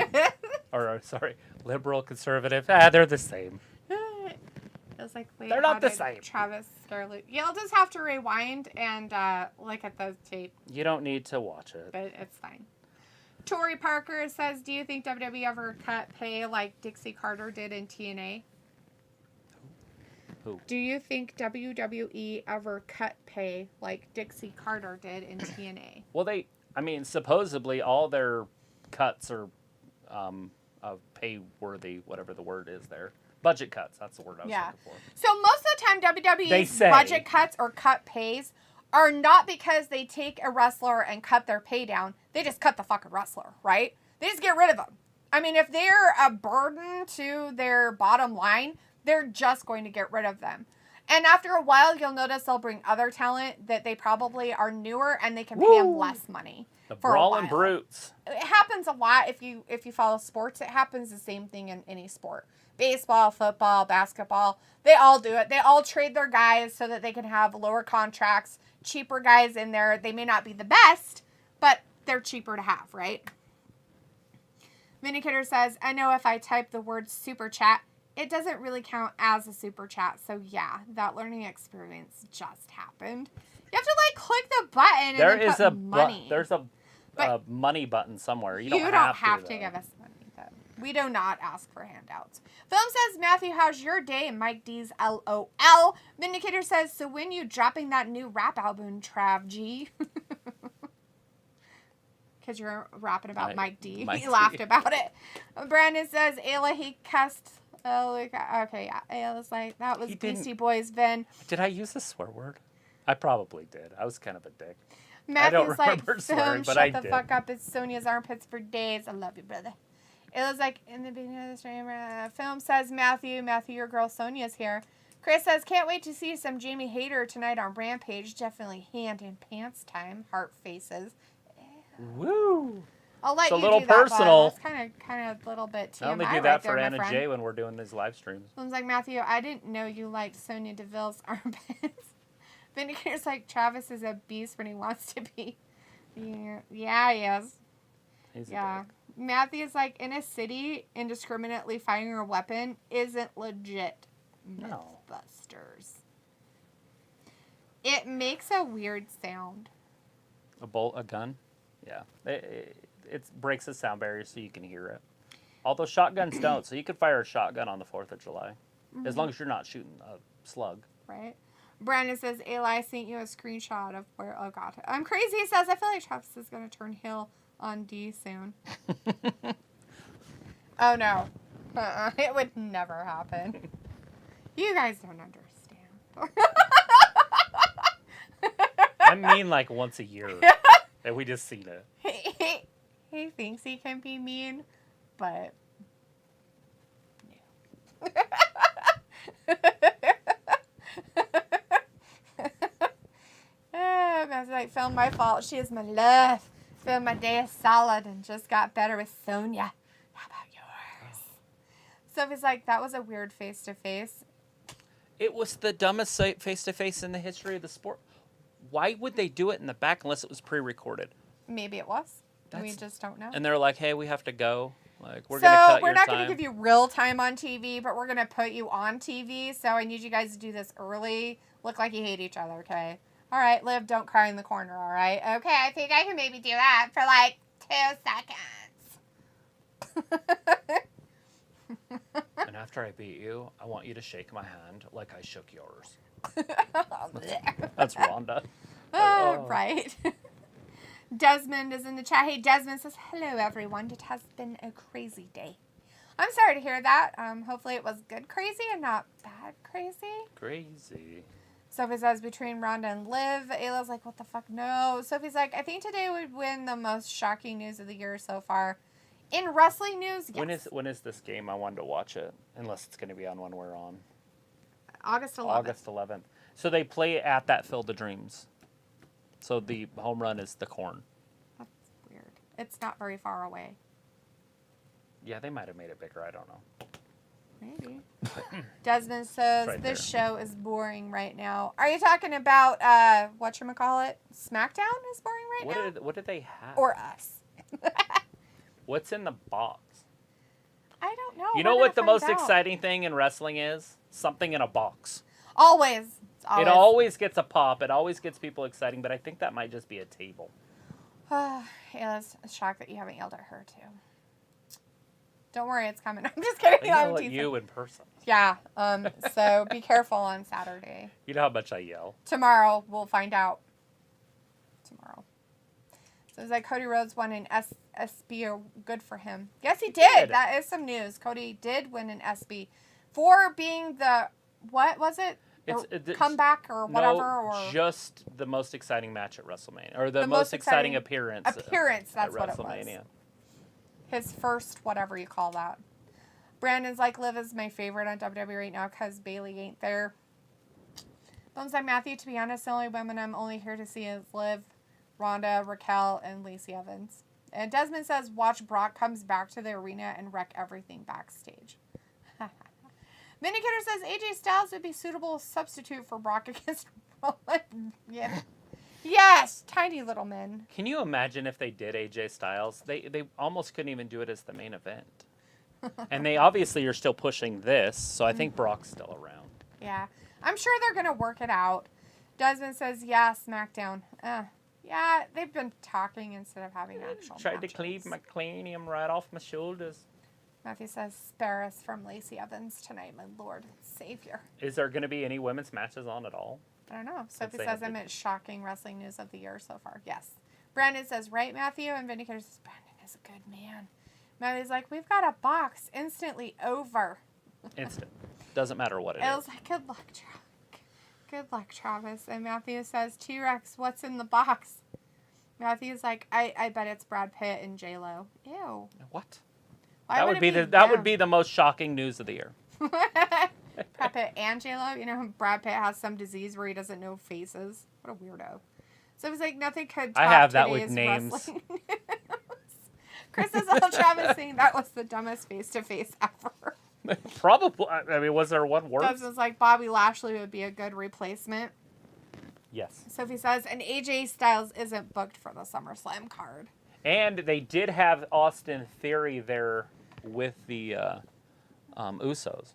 Or, sorry, liberal, conservative, they're the same. I was like, wait, they're not the same. Travis Scarlett. You'll just have to rewind and look at the tape. You don't need to watch it. But it's fine. Tori Parker says, do you think WWE ever cut pay like Dixie Carter did in TNA? Who? Do you think WWE ever cut pay like Dixie Carter did in TNA? Well, supposedly all their cuts are pay-worthy, whatever the word is there. Budget cuts, that's the word I was looking for. So most of the time, WWE's budget cuts or cut pays are not because they take a wrestler and cut their pay down. They just cut the fucking wrestler, right? They just get rid of them. I mean, if they're a burden to their bottom line, they're just going to get rid of them. And after a while, you'll notice they'll bring other talent that they probably are newer and they can pay them less money. The Brawling Brutes. It happens a lot if you follow sports. It happens the same thing in any sport. Baseball, football, basketball. They all do it. They all trade their guys so that they can have lower contracts, cheaper guys in there. They may not be the best, but they're cheaper to have, right? Vindicator says, I know if I type the word super chat, it doesn't really count as a super chat. So yeah, that learning experience just happened. You have to click the button and then put money. There's a money button somewhere. You don't have to give us money, though. We do not ask for handouts. Film says, Matthew, how's your day? Mike D's LOL. Vindicator says, so when you dropping that new rap album, Trav G? Because you're rapping about Mike D. He laughed about it. Brandon says, Ayla, he cussed. Oh, okay, yeah. Ayla's like, that was Beastie Boys, Ben. Did I use a swear word? I probably did. I was kind of a dick. Matthew's I don't remember swearing, but I did. Shut the fuck up. It's Sonia's armpits for days. I love you, brother. It was like in the beginning of the stream. Film says, Matthew, your girl Sonia's here. Chris says, can't wait to see some Jamie Hayter tonight on Rampage. Definitely hand in pants time. Heart faces. Woo! I'll let it's you a little do personal. That, it's kind of a little bit TMI. I only do that for Anna J when we're doing these live streams. Someone's like, Matthew, I didn't know you liked Sonya Deville's armpits. Vindicator's like, Travis is a beast when he wants to be. Yeah, he is. He's a dick. Matthew's like, in a city, indiscriminately firing a weapon isn't legit. No. Mythbusters. It makes a weird sound. A gun? Yeah. It breaks the sound barrier so you can hear it. Although shotguns don't, so you could fire a shotgun on the 4th of July. Mm-hmm. As long as you're not shooting a slug. Right. Brandon says, Eli sent you a screenshot of where, oh God. I'm crazy, he says, I feel like Travis is going to turn heel on D soon. Oh no. It would never happen. You guys don't understand. I mean like once a year. And we just seen it. He thinks he can be mean, but no. That's like, film my fault. She is my love. Feel my day is solid and just got better with Sonya. How about yours? Sophie's like, that was a weird face-to-face. It was the dumbest face-to-face in the history of the sport. Why would they do it in the back unless it was pre-recorded? Maybe it was. We just don't know. And they're like, hey, we have to go. Like, we're going to cut your time. So we're not going to give you real time on TV, but we're going to put you on TV. So I need you guys to do this early. Look like you hate each other, okay? All right, Liv, don't cry in the corner, all right? Okay, I think I can maybe do that for like 2 seconds. And after I beat you, I want you to shake my hand like I shook yours. That's Rhonda. Right. Desmond is in the chat. Hey, Desmond says, hello, everyone. It has been a crazy day. I'm sorry to hear that. Hopefully it was good crazy and not bad crazy. Crazy. Sophie says, between Rhonda and Liv. Ayla's like, what the fuck? No. Sophie's like, I think today would win the most shocking news of the year so far. In wrestling news, yes. When is this game? I wanted to watch it. Unless it's going to be on when we're on. August 11th. August 11th. So they play at that Field of Dreams. So the home run is the corn. That's weird. It's not very far away. Yeah, they might have made it bigger. I don't know. Maybe. Desmond says, Right this there. show is boring right now. Are you talking about, whatchamacallit? SmackDown is boring right now? What did they have? Or us? What's in the box? I don't know. You know We're what the gonna most find out. exciting thing in wrestling is? Something in a box. Always. It's always. It always gets a pop. It always gets people exciting, but I think that might just be a table. Ayla's shocked that you haven't yelled at her, too. Don't worry, it's coming. I'm just kidding. I I'm yell at teasing. you in person. Yeah. So be careful on Saturday. You know how much I yell. Tomorrow, we'll find out. Tomorrow. So it's like Cody Rhodes won an SB. Good for him. Yes, he did. That is some news. Cody did win an SB for being the, what was it? Comeback or whatever? No, or just the most exciting match at WrestleMania. Or the most exciting appearance. Appearance, that's at what WrestleMania. it was. His first, whatever you call that. Brandon's like, Liv is my favorite on WWE right now because Bailey ain't there. Bones like Matthew, to be honest, the only women I'm only here to see is Liv, Rhonda, Raquel, and Lacey Evans. And Desmond says, watch Brock comes back to the arena and wreck everything backstage. Vindicator says, AJ Styles would be suitable substitute for Brock against Rollins. Yeah. Yes, tiny little men. Can you imagine if they did AJ Styles? They almost couldn't even do it as the main event. And they obviously are still pushing this, so I think Brock's still around. Yeah. I'm sure they're going to work it out. Desmond says, yeah, SmackDown. Yeah, they've been talking instead of having actual Tried matches. to cleave my cranium right off my shoulders. Matthew says, spare us from Lacey Evans tonight, my Lord Savior. Is there going to be any women's matches on at all? I don't know. Sophie they says, have I'm at shocking wrestling news of the year so far. Yes. Brandon says, right, Matthew? And Vindicator says, Brandon is a good man. Matthew's like, we've got a box instantly over. Instant. Doesn't matter what it It is. was like, good luck, Good luck, Travis. And Matthew says, T-Rex, what's in the box? Matthew's like, I bet it's Brad Pitt and J-Lo. Ew. What? Why That would be the most shocking news of the year. Brad Pitt and J-Lo. You know, Brad Pitt has some disease where he doesn't know faces. What a weirdo. So it was like, nothing could top I have that with today's names. wrestling news. Chris is all Travis saying that was the dumbest face-to-face ever. Probably. I mean, was there one worse? Doesn't like Bobby Lashley would be a good replacement. Yes. Sophie says, and AJ Styles isn't booked for the SummerSlam card. And they did have Austin Theory there with the Usos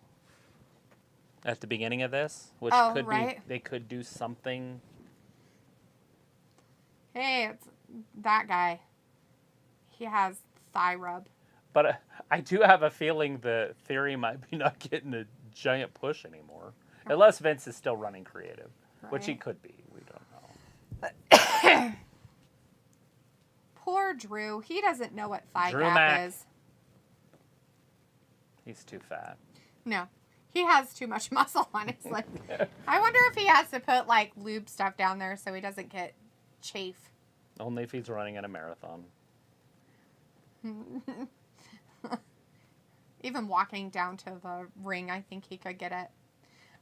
at the beginning of this, which could right. be, they could do something. Hey, it's that guy. He has thigh rub. But I do have a feeling the Theory might be not getting a giant push anymore. Unless Vince is still running creative, which he Right. could be. We don't know. Poor Drew. He doesn't know what thigh Drew gap Mac. is. He's too fat. No. He has too much muscle on his leg. I wonder if he has to put, like, lube stuff down there so he doesn't get chafe. Only if he's running in a marathon. Even walking down to the ring, I think he could get it.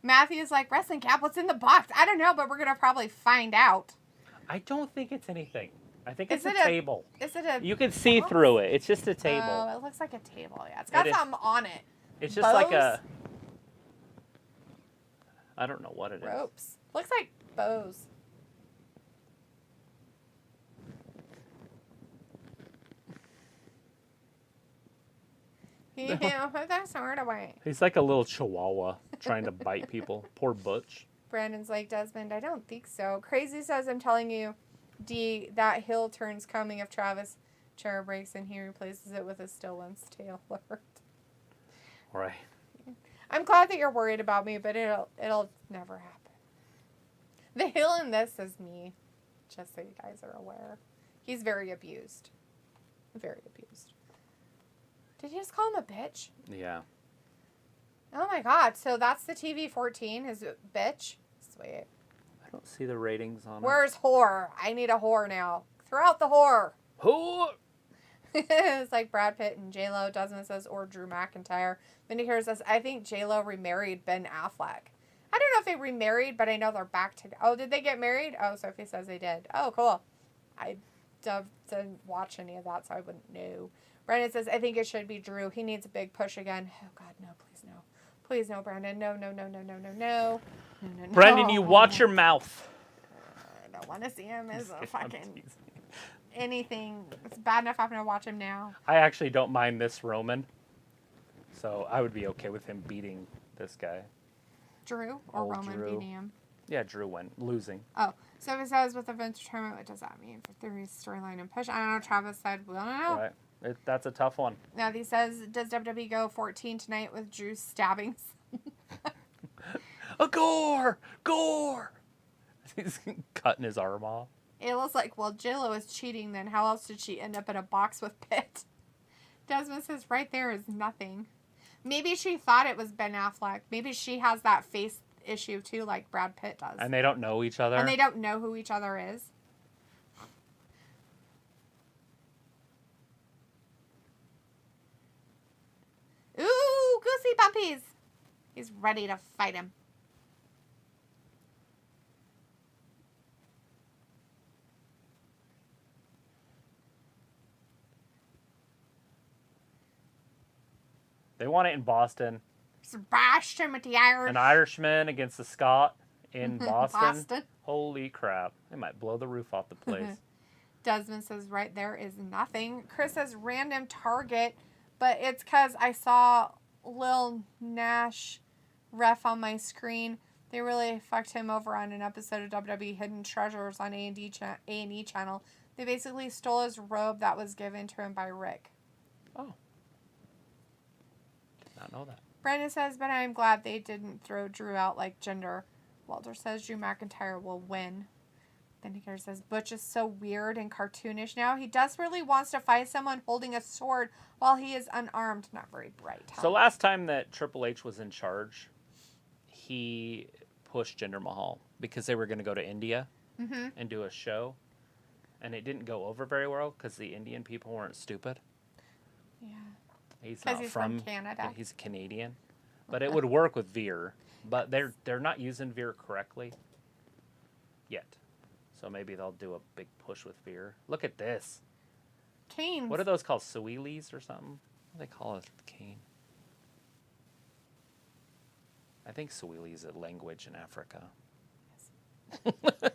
Matthew's like, wrestling cap, what's in the box? I don't know, but we're going to probably find out. I don't think it's anything. I think Is it's it a a- table. Is it a... You can see through it. It's just a table. Oh, it looks like a table. Yeah, it's got It is. something on it. It's just like Bows? a... I don't know what it is. Ropes. Looks like bows. Yeah, put that sword away. He's like a little chihuahua trying to bite people. Poor Butch. Brandon's like, Desmond, I don't think so. Crazy says, I'm telling you, D, that heel turn's coming if Travis chair breaks and he replaces it with a still once Taylor. Right. I'm glad that you're worried about me, but it'll never happen. The heel in this is me, just so you guys are aware. He's very abused. Very abused. Did you just call him a bitch? Yeah. Oh my god, so that's the TV-14, is it bitch? Sweet. I don't see the ratings on Where's whore? I need a whore now. Throw out the whore. Whore! It's like Brad Pitt and J-Lo. Desmond says, or Drew McIntyre. Vindicator says, I think J-Lo remarried Ben Affleck. I don't know if they remarried, but I know they're back together. Oh, did they get married? Oh, Sophie says they did. Oh, cool. I didn't watch any of that, so I wouldn't know. Brandon says, I think it should be Drew. He needs a big push again. Oh, God, no, please, no. Please, no, Brandon. No, no, no, no, no, no, no. No, no, Brandon, no. you watch your mouth. I don't want to see him as a fucking anything. It's bad enough having to watch him now. I actually don't mind this Roman. So I would be okay with him beating this guy. Drew or Roman beating him? Yeah, Drew losing. Oh, so it says with the Vince tournament, what does that mean for Theory's storyline and push? I don't know. Travis said, we don't know. Right. That's a tough one. Now, he says, does WWE go 14 tonight with Drew stabbings? A gore! Gore! He's cutting his arm off. It looks like, well, J-Lo is cheating then. How else did she end up in a box with Pitt? Desmond says, right there is nothing. Maybe she thought it was Ben Affleck. Maybe she has that face issue too, like Brad Pitt does. And they don't know each other. And they don't know who each other is. Ooh, goosey bumpies. He's ready to fight him. They want it in Boston. Bashed him with the Irish. An Irishman against a Scot in Boston. Boston. Holy crap. They might blow the roof off the place. Desmond says, right there is nothing. Chris says, random target, but it's because I saw Lil Nash ref on my screen. They really fucked him over on an episode of WWE Hidden Treasures on A&E channel. They basically stole his robe that was given to him by Rick. Oh. Did not know that. Brandon says, but I'm glad they didn't throw Drew out like Jinder. Walter says Drew McIntyre will win. Vindicator says, Butch is so weird and cartoonish now. He desperately wants to fight someone holding a sword while he is unarmed. Not very bright. Huh? So last time that Triple H was in charge, he pushed Jinder Mahal because they were going to go to India and do a show. And it didn't go over very well because the Indian people weren't stupid. Yeah. He's not from Canada. Yeah, he's a Canadian. But it would work with Veer. But they're not using Veer correctly yet. So maybe they'll do a big push with Veer. Look at this. Canes. What are those called? Suilis or something? What do they call a cane? I think Swahili is a language in Africa. Yes.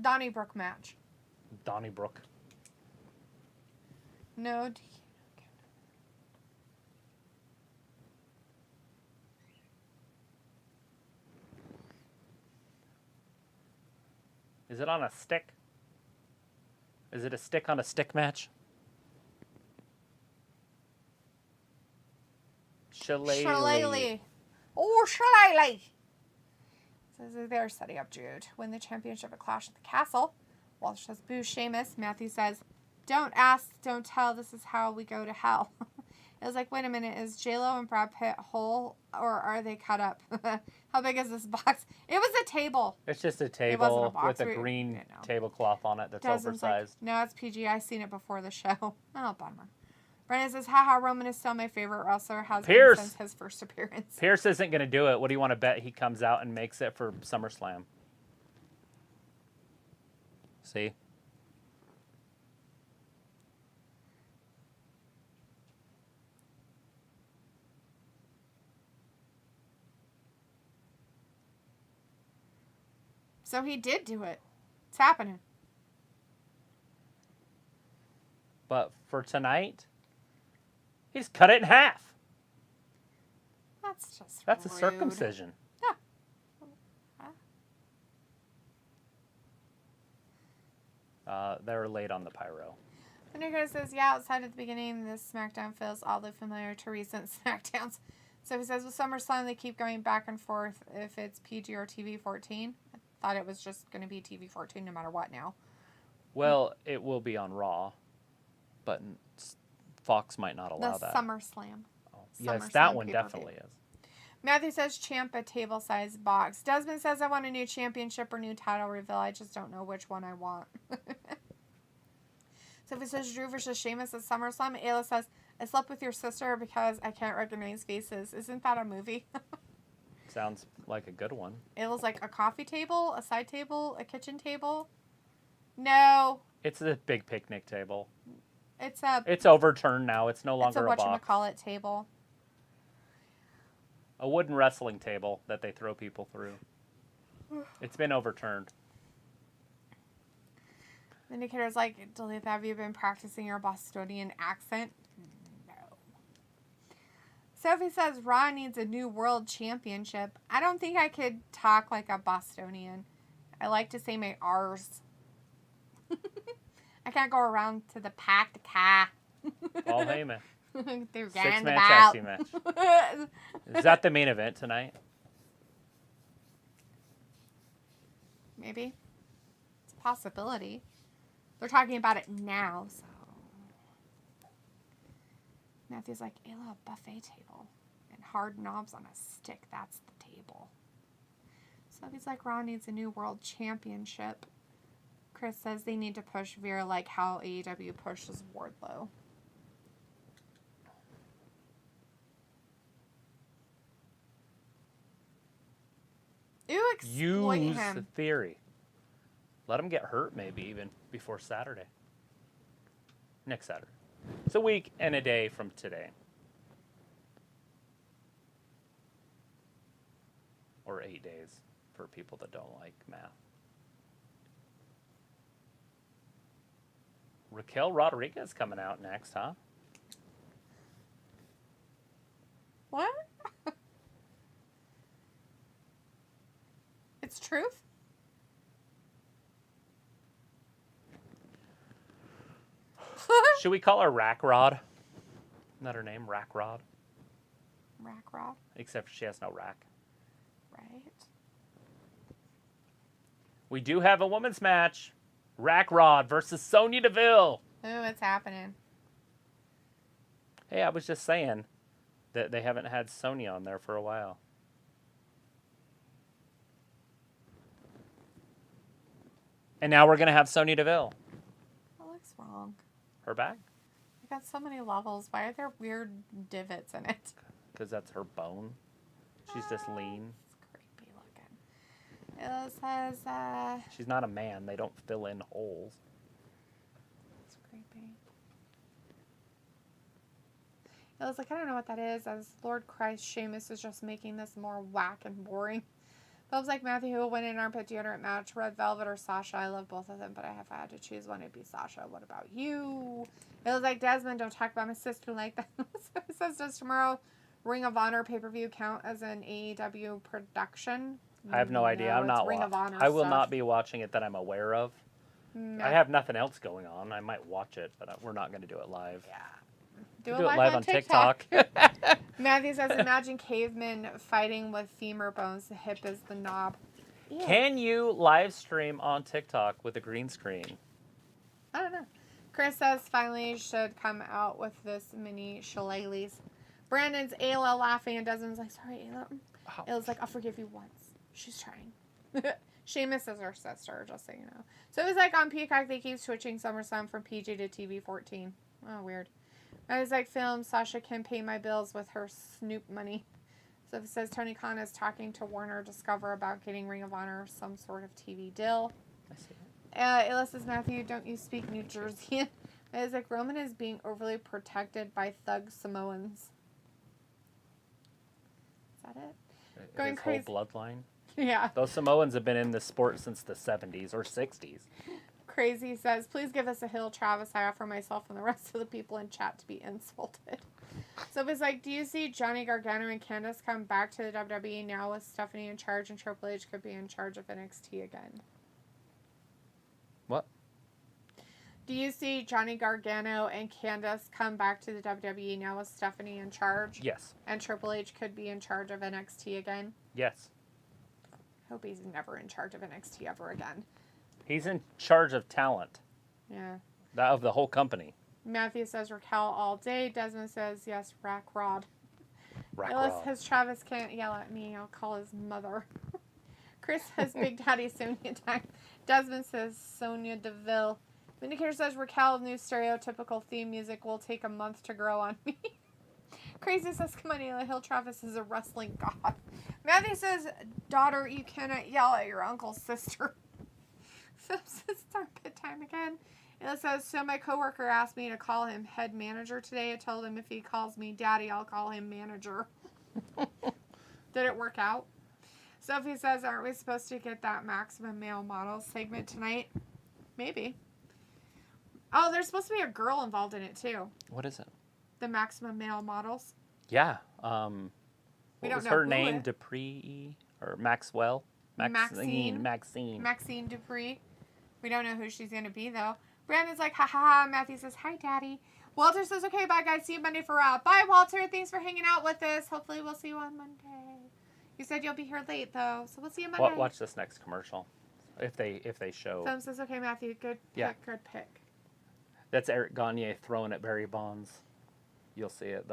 Donnybrook match. Donnybrook. No. Is it on a stick? Is it a stick on a stick match? Shillelagh. Oh, Shillelagh. Says they're setting up Drew to win the championship at Clash at the Castle. Walter says, boo, Sheamus. Matthew says, don't ask, don't tell. This is how we go to hell. It was like, wait a minute. Is J-Lo and Brad Pitt whole or are they cut up? How big is this box? It was a table. It's just a It table wasn't a box. with a green tablecloth on it that's Desmond's oversized. like, no, it's PG. I seen it before the show. Oh, bummer. Brandon says, haha, Roman is still my favorite wrestler. Has been since his first appearance. Pierce isn't going to do it. What do you want to bet he comes out and makes it for SummerSlam? See? So he did do it. It's happening. But for tonight, he's cut it in half. That's just That's rude. a circumcision. Yeah. they're late on the pyro. Undertaker says, yeah, outside at the beginning, this SmackDown feels oddly familiar to recent SmackDowns. So he says, with SummerSlam, they keep going back and forth if it's PG or TV-14. I thought it was just going to be TV-14 no matter what now. Well, it will be on Raw, but Fox might not allow that. SummerSlam. Oh, yes, that one pay-per-view. definitely is. Matthew says, champ a table-sized box. Desmond says, I want a new championship or new title reveal. I just don't know which one I want. So if it says Drew versus Sheamus at SummerSlam, Ayla says, I slept with your sister because I can't recognize faces. Isn't that a movie? Sounds like a good one. Ayla's like, a coffee table, a side table, a kitchen table? No. It's a big picnic table. It's overturned now. It's no longer a box. whatchamacallit table. A wooden wrestling table that they throw people through. It's been overturned. The indicator's like, Duluth, have you been practicing your Bostonian accent? No. Sophie says, Raw needs a new world championship. I don't think I could talk like a Bostonian. I like to say my R's. I can't go around to the packed car. Paul Heyman. They're 6-man tag team match. Is that the main event tonight? Maybe. It's a possibility. They're talking about it now, so. Matthew's like, Ayla, a buffet table. And hard knobs on a stick. That's the table. So he's like, Raw needs a new world championship. Chris says they need to push Veer like how AEW pushes Wardlow. Exploit Use him. the theory. Let him get hurt maybe even before Saturday. Next Saturday. It's a week and a day from today. Or 8 days for people that don't like math. Raquel Rodriguez coming out next, huh? What? It's truth? Should we call her Rack Rod? Isn't that her name? Rack Rod? Rack Rod? Except she has no rack. Right. We do have a women's match. Rack Rod versus Sonya Deville. Ooh, it's happening. Hey, I was just saying that they haven't had Sonya on there for a while. And now we're going to have Sonya Deville. That looks wrong. Her back? I got so many levels. Why are there weird divots in it? Because that's her bone. She's just lean. It's creepy looking. It says, She's not a man. They don't fill in holes. It's creepy. It was like, I don't know what that is. As Lord Christ, Sheamus is just making this more whack and boring. Phil's like, Matthew, who will win an armpit deodorant match? Red Velvet or Sasha? I love both of them, but if I had to choose one, it'd be Sasha. What about you? It was like, Desmond, don't talk about my sister like that. So it says, does tomorrow Ring of Honor pay-per-view count as an AEW production? I have no idea. I'm not Ring of Honor I will stuff. not be watching it that I'm aware of. No. I have nothing else going on. I might watch it, but we're not going to do it live. Yeah. Do it live on TikTok. Matthew says, imagine cavemen fighting with femur bones. The hip is the knob. Ew. Can you live stream on TikTok with a green screen? I don't know. Chris says, finally should come out with this mini shillelaghs. Brandon's Ayla laughing, and Desmond's like, sorry, Ayla. Ouch. Ayla's like, I'll forgive you once. She's trying. Sheamus is her sister, just so you know. So it was like on Peacock, they keep switching SummerSlam from PG to TV-14. Oh, weird. I was like, film, Sasha can pay my bills with her Snoop money. So it says Tony Khan is talking to Warner Discover about getting Ring of Honor some sort of TV deal. I see it. Ayla says, Matthew, don't you speak New Jerseyan? I was like, Roman is being overly protected by thug Samoans. Is that it? Going His crazy. whole bloodline. Yeah. Those Samoans have been in the sport since the 70s or 60s. Crazy says, please give us a hill, Travis. I offer myself and the rest of the people in chat to be insulted. So it was like, do you see Johnny Gargano and Candice come back to the WWE now with Stephanie in charge and Triple H could be in charge of NXT again? What? Do you see Johnny Gargano and Candice come back to the WWE now with Stephanie in charge? Yes. And Triple H could be in charge of NXT again? Yes. Hope he's never in charge of NXT ever again. He's in charge of talent. Yeah. Of the whole company. Matthew says Raquel all day. Desmond says yes, Rack Rod. Rack Ellis Rod. says Travis can't yell at me. I'll call his mother. Chris says Big Daddy Sonya time. Desmond says Sonya Deville. Vindicator says Raquel new stereotypical theme music will take a month to grow on me. Crazy says come on, Ayla Hill Travis is a wrestling god. Matthew says daughter, you cannot yell at your uncle's sister. Phil says it's armpit time again. And it says, so my coworker asked me to call him head manager today. I told him if he calls me daddy, I'll call him manager. Did it work out? Sophie says, aren't we supposed to get that Maximum Male Models segment tonight? Maybe. Oh, there's supposed to be a girl involved in it, too. What is it? The Maximum Male Models. Yeah. We What don't was know her who name? it- Dupree? Or Maxwell? Maxine. Maxine. Dupree. We don't know who she's going to be, though. Brandon's like, ha ha ha. Matthew says, hi, Daddy. Walter says, okay, bye, guys. See you Monday for Raw. Bye, Walter. Thanks for hanging out with us. Hopefully we'll see you on Monday. You said you'll be here late, though, so we'll see you Monday. Watch this next commercial. If they show. Film says, okay, Matthew, good pick, Yeah. good pick. That's Eric Gagne throwing at Barry Bonds. You'll see it.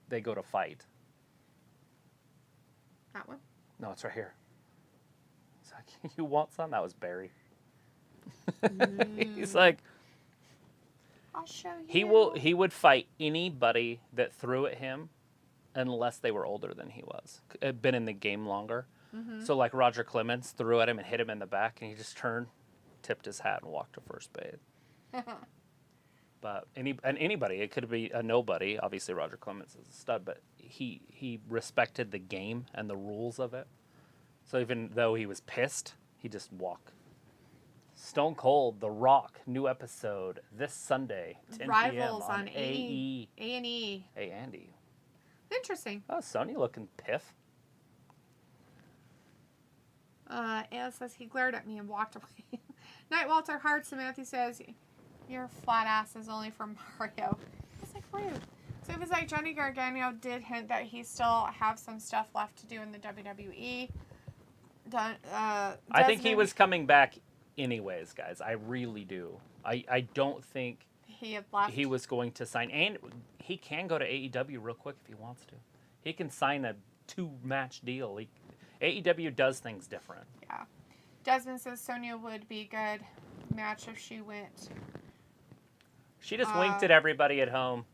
They go to fight. That one? No, it's right here. It's like, you want some? That was Barry. He's like, I'll show you. he would fight anybody that threw at him unless they were older than he was. Had been in the game longer. Mm-hmm. So like Roger Clemens threw at him and hit him in the back, and he just turned, tipped his hat, and walked to first base. But anybody, it could be a nobody. Obviously, Roger Clemens is a stud, but he respected the game and the rules of it. So even though he was pissed, he just walked. Stone Cold, The Rock, new episode this Sunday, 10 Rivals p.m. on A&E. A&E. Hey, Andy. Interesting. Oh, Sony looking piff. Anna says he glared at me and walked away. Night Walter Hart, Samantha says, your flat ass is only from Mario. It's like rude. So it was like Johnny Gargano did hint that he still have some stuff left to do in the WWE. I think he was coming back anyways, guys. I really do. I don't think he had left. He was going to sign. And he can go to AEW real quick if he wants to. He can sign a 2-match deal. AEW does things different. Yeah. Desmond says Sonya would be good match if she went. She just winked at everybody at home.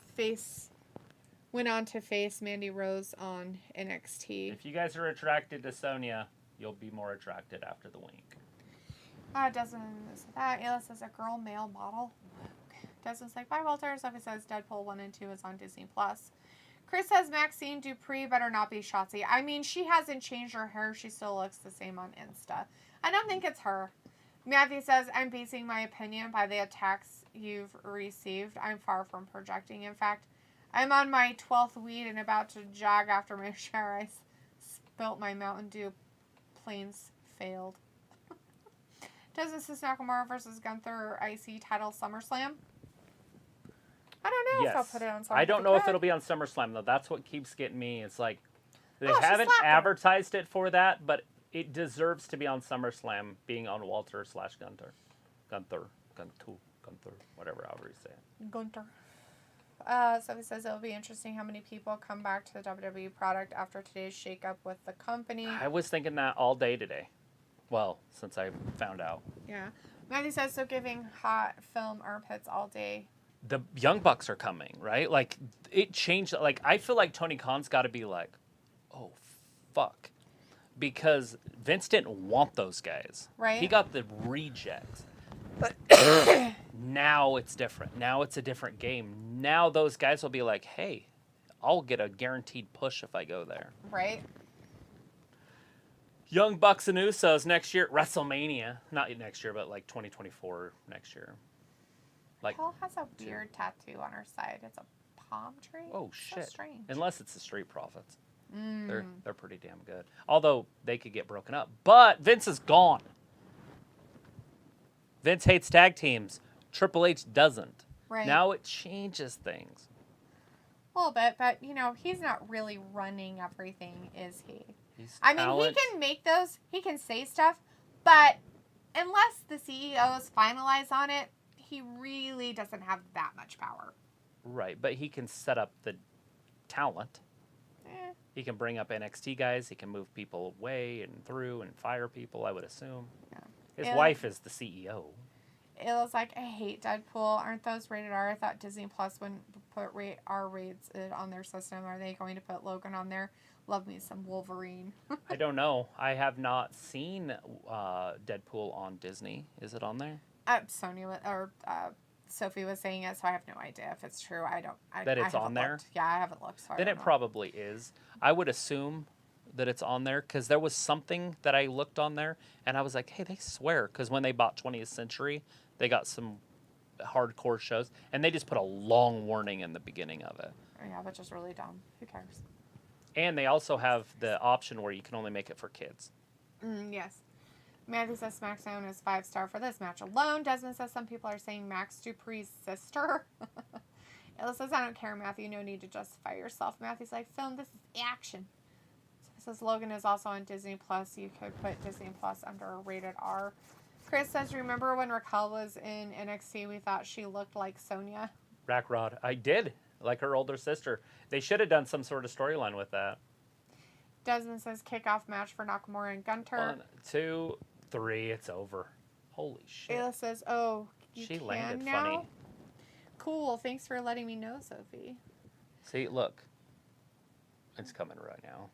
Went on to face Mandy Rose on NXT. If you guys are attracted to Sonya, you'll be more attracted after the wink. Desmond says that. Ayla says a girl male model. Desmond's like, bye, Walter. Sophie says Deadpool 1 and 2 is on Disney+. Chris says Maxine Dupree better not be Shotzi. I mean, she hasn't changed her hair. She still looks the same on Insta. I don't think it's her. Matthew says, I'm basing my opinion by the attacks you've received. I'm far from projecting. In fact, I'm on my 12th weed and about to jog after my shower. I spilt my Mountain Dew. Planes failed. Does this is Nakamura versus Gunther IC title SummerSlam? I don't know if I'll put it on SummerSlam. I don't know if it'll be on SummerSlam, though. That's what keeps getting me. It's like, they haven't slapped him. advertised it for that, but it deserves to be on SummerSlam, being on Walter/Gunther. Gunther, whatever, however you say it. Gunther. So he says it'll be interesting how many people come back to the WWE product after today's shakeup with the company. I was thinking that all day today. Well, since I found out. Yeah. Matthew says, so giving hot film armpits all day. The Young Bucks are coming, right? Like, it changed. Like, I feel like Tony Khan's got to be like, oh, fuck. Because Vince didn't want those guys. Right. He got the rejects. But now it's different. Now it's a different game. Now those guys will be like, hey, I'll get a guaranteed push if I go there. Right. Young Bucks and Usos next year, WrestleMania. Not next year, but like 2024 next year. Like, Paul has a weird tattoo on her side. It's a palm tree. Oh, So shit. strange. Unless it's the Street Profits. They're pretty damn good. Although they could get broken up. But Vince is gone. Vince hates tag teams. Triple H doesn't. Right. Now it changes things. A little bit, but, he's not really running everything, is he? He's I mean, he can make those, he can say stuff, but unless the CEOs finalize on it, he really doesn't have that much power. Right, but he can set up the talent. He can bring up NXT guys. He can move people away and through and fire people, I would assume. Yeah. His wife is the CEO. It was like, I hate Deadpool. Aren't those rated R? I thought Disney Plus wouldn't put R rates on their system. Are they going to put Logan on there? Love me some Wolverine. I don't know. I have not seen Deadpool on Disney. Is it on there? Sophie was saying it, so I have no idea if it's true. That it's on there? Looked. Yeah, I haven't looked. So then it probably is. I would assume that it's on there because there was something that I looked on there and I was like, hey, they swear. Because when they bought 20th Century, they got some hardcore shows and they just put a long warning in the beginning of it. Yeah, which is really dumb. Who cares? And they also have the option where you can only make it for kids. Yes. Matthew says SmackDown is 5-star for this match alone. Desmond says some people are saying Max Dupree's sister. Ella says, I don't care, Matthew. No need to justify yourself. Matthew's like, film, this is action. So it says Logan is also on Disney Plus. You could put Disney Plus under a rated R. Chris says, remember when Raquel was in NXT, we thought she looked like Sonya? Rackrod. I did. Like her older sister. They should have done some sort of storyline with that. Desmond says, kickoff match for Nakamura and Gunter. 1, 2, 3, it's over. Holy shit. Ayla says, oh, she landed now? funny. Cool. Thanks for letting me know, Sophie. See, look. It's coming right now.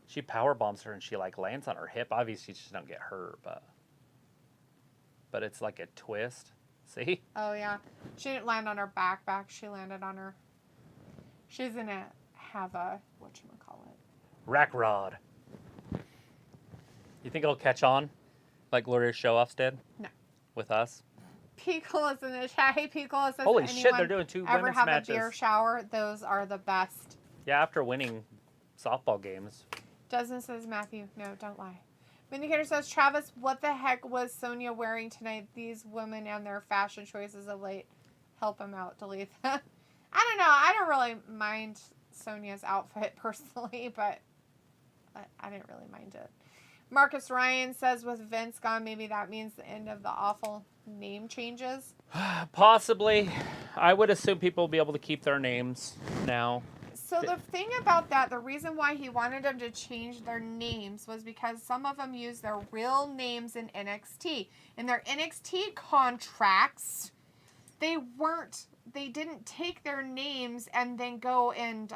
She power bombs her and she lands on her hip. Obviously, she don't get hurt, but it's like a twist. See? Oh, yeah. She didn't land on her back. She landed on her. She's going to have a, whatchamacallit? Rack rod. You think it'll catch on like Glorious Show-Offs did? No. With us? Pickle is in the chat. Hey, Pickle says, holy shit, they're doing 2 ever women's have matches. A beer shower? Those are the best. Yeah, after winning softball games. Desmond says, Matthew, no, don't lie. Vindicator says, Travis, what the heck was Sonya wearing tonight? These women and their fashion choices of late. Help them out. Delete that. I don't know. I don't really mind Sonya's outfit personally, but I didn't really mind it. Marcus Ryan says, with Vince gone, maybe that means the end of the awful name changes. Possibly. I would assume people will be able to keep their names now. So the thing about that, the reason why he wanted them to change their names was because some of them use their real names in NXT. In their NXT contracts, they didn't take their names and then go and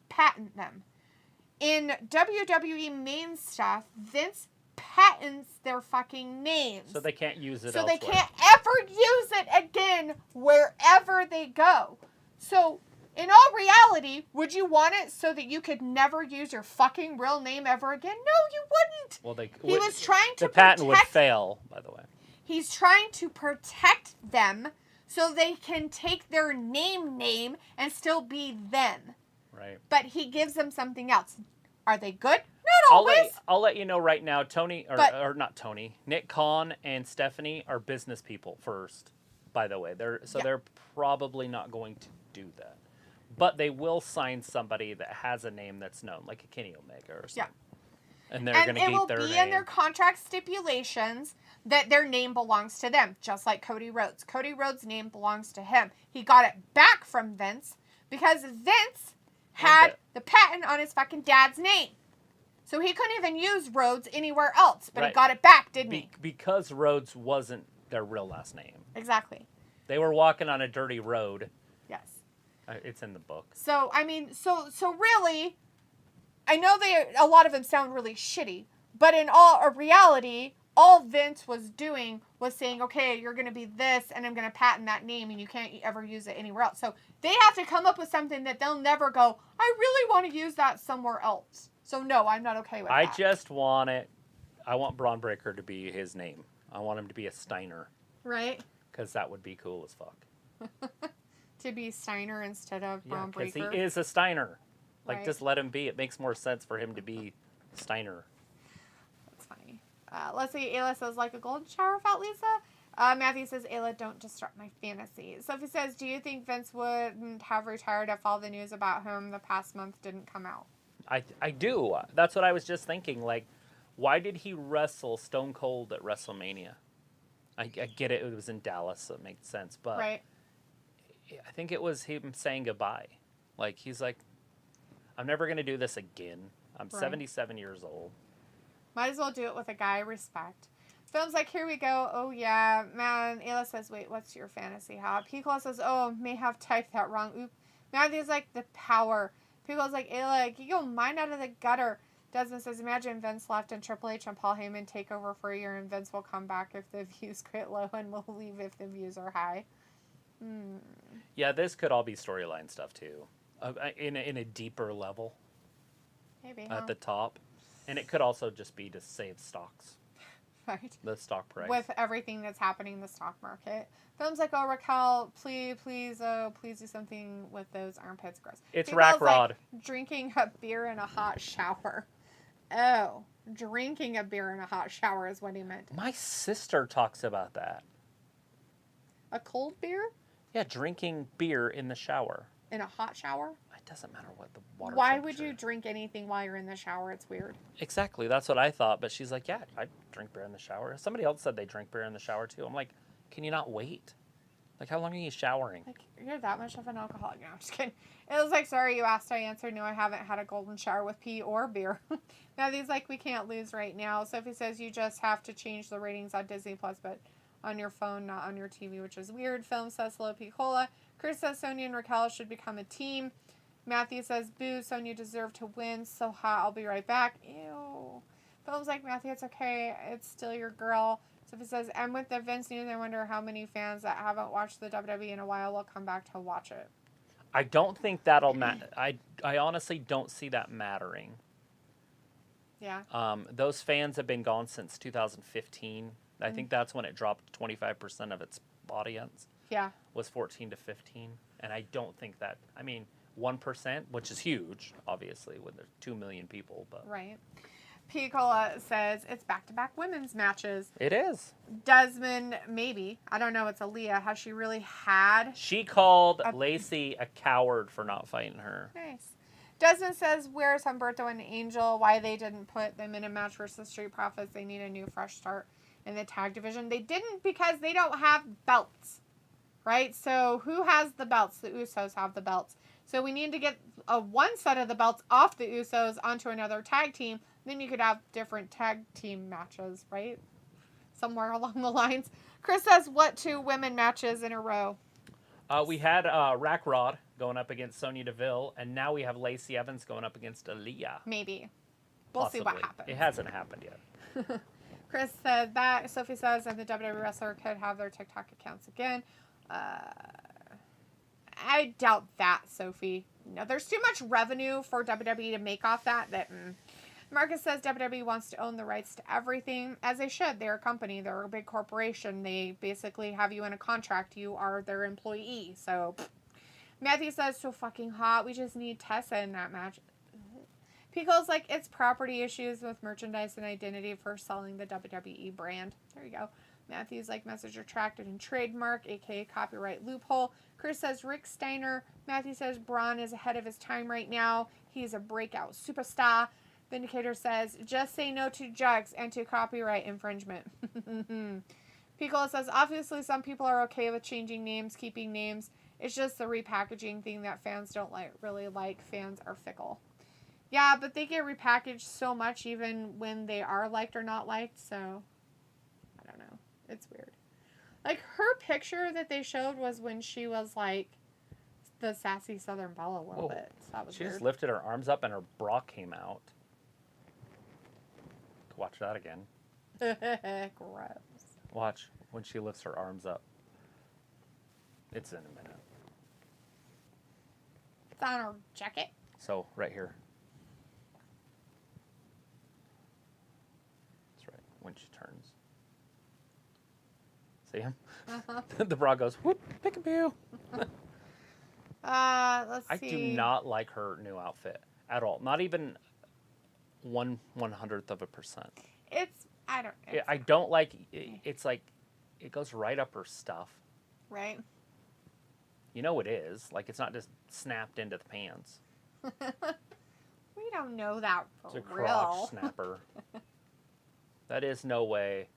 patent them. In WWE main stuff, Vince patents their fucking names. So they can't use it So elsewhere. they can't ever use it again wherever they go. So, in all reality, would you want it so that you could never use your fucking real name ever again? No, you wouldn't. Well, he was trying to the patent would fail, by the way. He's trying to protect them so they can take their name and still be them. Right. But he gives them something else. Are they good? Not always. I'll let you know right now, Tony, or not Tony, Nick Khan and Stephanie are business people first, by the way. They're probably not going to do that. But they will sign somebody that has a name that's known, like a Kenny Omega or something. Yeah. And they're going to keep their name. And it will be in their contract stipulations that their name belongs to them, just like Cody Rhodes. Cody Rhodes' name belongs to him. He got it back from Vince because Vince had the patent on his fucking dad's name. So he couldn't even use Rhodes anywhere else, but he got it back, didn't he? Because Rhodes wasn't their real last name. Exactly. They were walking on a dirty road. Yes. It's in the book. So, I mean, so really, I know a lot of them sound really shitty, but in all reality, all Vince was doing was saying, okay, you're going to be this, and I'm going to patent that name, and you can't ever use it anywhere else. So they have to come up with something that they'll never go, I really want to use that somewhere else. So no, I'm not okay with that. I just want it. I want Braun Breaker to be his name. I want him to be a Steiner. Right. Because that would be cool as fuck. To be Steiner instead of Braun Breaker. Because he is a Steiner. Right. Just let him be. It makes more sense for him to be Steiner. That's funny. Let's see. Ayla says, like a golden shower without Lisa. Matthew says, Ayla, don't disrupt my fantasy. Sophie says, do you think Vince wouldn't have retired if all the news about him the past month didn't come out? I do. That's what I was just thinking. Like, why did he wrestle Stone Cold at WrestleMania? I get it. It was in Dallas, so it makes sense. But Right. I think it was him saying goodbye. Like, he's like, I'm never going to do this again. I'm 77 years old. Might as well do it with a guy I respect. Film's like, here we go. Oh, yeah. Man, Ayla says, wait, what's your fantasy hop? Piccolo says, oh, may have typed that wrong. Oop. Matthew's like, the power. Piccolo's like, Ayla, you go mine out of the gutter. Desmond says, imagine Vince left and Triple H and Paul Heyman take over for a year and Vince will come back if the views get low and will leave if the views are high. Yeah, this could all be storyline stuff, too. In a deeper level. Maybe. At the top. And it could also just be to save stocks. Right. The stock price. With everything that's happening in the stock market. Film's like, oh, Raquel, please do something with those armpits. Gross. It's Rack Rod. Like, drinking a beer in a hot shower. Oh, drinking a beer in a hot shower is what he meant. My sister talks about that. A cold beer? Yeah, drinking beer in the shower. In a hot shower? It doesn't matter what the water Why would you drink anything while you're in the shower? It's weird. Exactly. That's what I thought. But she's like, yeah, I drink beer in the shower. Somebody else said they drink beer in the shower, too. I'm like, can you not wait? Like, how long are you showering? Like, you're that much of an alcoholic. No, I'm just kidding. It was like, sorry, you asked, I answered. No, I haven't had a golden shower with pee or beer. Matthew's like, we can't lose right now. Sophie says you just have to change the ratings on Disney Plus, but on your phone, not on your TV, which is weird. Film says hello, Piccola. Chris says Sonya and Raquel should become a team. Matthew says, boo, Sonya deserved to win. So hot, I'll be right back. Ew. Film's like, Matthew, it's okay. It's still your girl. Sophie says, and with the Vince news, I wonder how many fans that haven't watched the WWE in a while will come back to watch it. I don't think that'll matter. I honestly don't see that mattering. Yeah. Those fans have been gone since 2015. I think that's when it dropped 25% of its audience. Yeah. Was 14 to 15. And I don't think that, 1%, which is huge, obviously, when there's 2 million people. But Right. Piccola says it's back-to-back women's matches. It is. Desmond, maybe. I don't know. It's Aaliyah. Has she really had? She called Lacey a coward for not fighting her. Nice. Desmond says, where's Humberto and Angel? Why they didn't put them in a match versus Street Profits? They need a new fresh start in the tag division. They didn't because they don't have belts. Right? So who has the belts? The Usos have the belts. So we need to get one set of the belts off the Usos onto another tag team. Then you could have different tag team matches, right? Somewhere along the lines. Chris says, what 2 women matches in a row? We had Rack Rod going up against Sonya Deville, and now we have Lacey Evans going up against Aaliyah. Maybe. We'll Possibly. see what happens. It hasn't happened yet. Chris said that. Sophie says, and the WWE wrestler could have their TikTok accounts again. I doubt that, Sophie. No, there's too much revenue for WWE to make off that. Marcus says WWE wants to own the rights to everything, as they should. They're a company. They're a big corporation. They basically have you in a contract. You are their employee. So, Matthew says, so fucking hot. We just need Tessa in that match. Pico's like, it's property issues with merchandise and identity for selling the WWE brand. There you go. Matthew's like, message retracted and trademark, aka copyright loophole. Chris says, Rick Steiner. Matthew says, Braun is ahead of his time right now. He's a breakout superstar. Vindicator says, just say no to drugs and to copyright infringement. Piccolo says, obviously some people are okay with changing names, keeping names. It's just the repackaging thing that fans don't really like. Fans are fickle. Yeah, but they get repackaged so much even when they are liked or not liked, so I don't know. It's weird. Like, her picture that they showed was when she was, like, the sassy Southern Belle a little bit. So that was She weird. just lifted her arms up and her bra came out. Watch that again. Gross. Watch when she lifts her arms up. It's in a minute. It's on her jacket. So, right here. That's right, when she turns. See him? Uh-huh. The bra goes, whoop, pick-a-boo. Let's see. I do not like her new outfit at all. Not even 1/100th of a percent. I don't. I don't like. It's like, it goes right up her stuff. Right. You know it is. Like, it's not just snapped into the pants. We don't know that for It's a real. crotch snapper. That is no way.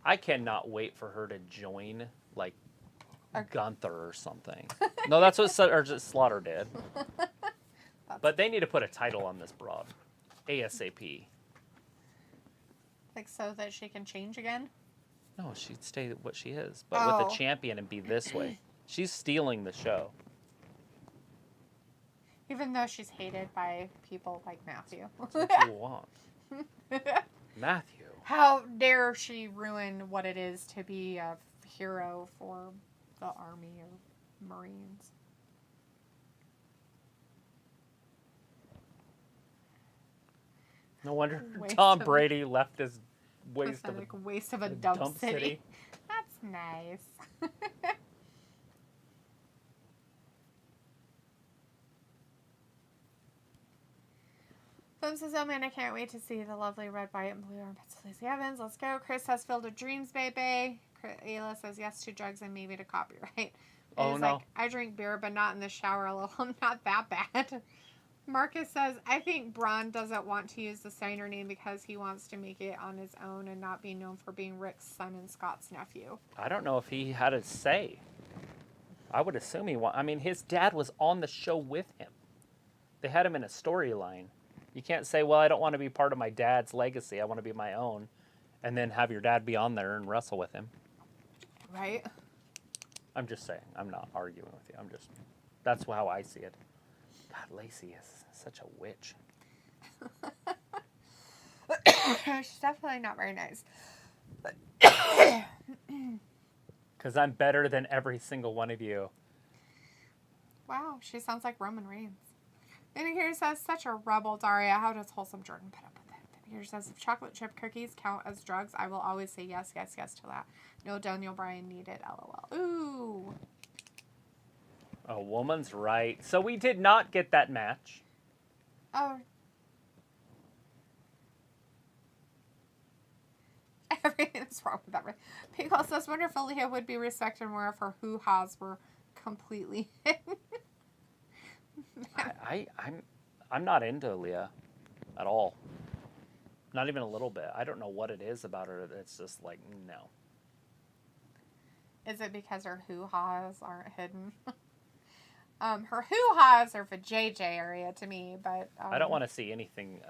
I cannot wait for her to join, like, Gunther or something. No, that's what Slaughter did. But they need to put a title on this broad. ASAP. Like, so that she can change again? No, she'd stay what she is. But with a champion and be this way. She's stealing the show. Even though she's hated by people like Matthew. That's what you want. Matthew. How dare she ruin what it is to be a hero for the Army or Marines? No wonder Waste Tom of- Brady left his waste of a a dump city. That's nice. Phone says, oh man, I can't wait to see the lovely red, white, and blue armpits of Lacey Evans. Let's go. Chris has Field of Dreams, baby. Ayla says yes to drugs and maybe to copyright. Oh, He's no. like, I drink beer, but not in the shower. Lol, I'm not that bad. Marcus says, I think Braun doesn't want to use the Steiner name because he wants to make it on his own and not be known for being Rick's son and Scott's nephew. I don't know if he had a say. I would assume he I mean, his dad was on the show with him. They had him in a storyline. You can't say, well, I don't want to be part of my dad's legacy. I want to be my own. And then have your dad be on there and wrestle with him. Right? I'm just saying. I'm not arguing with you. That's how I see it. God, Lacey is such a witch. She's definitely not very nice. Because I'm better than every single one of you. Wow, she sounds like Roman Reigns. Vinegar says, such a rebel, Daria. How does wholesome Jordan put up with it? Vinegar says, if chocolate chip cookies count as drugs, I will always say yes, yes, yes to that. No Daniel Bryan needed, LOL. Ooh. A woman's right. So we did not get that match. Oh. Everything is wrong with that. Pink also says, wonder if Aaliyah would be respected more if her hoo-haws were completely hidden. I'm not into Aaliyah at all. Not even a little bit. I don't know what it is about her. It's just like, no. Is it because her hoo-haws aren't hidden? Her hoo-haws are for JJ area to me, but... I don't want to see anything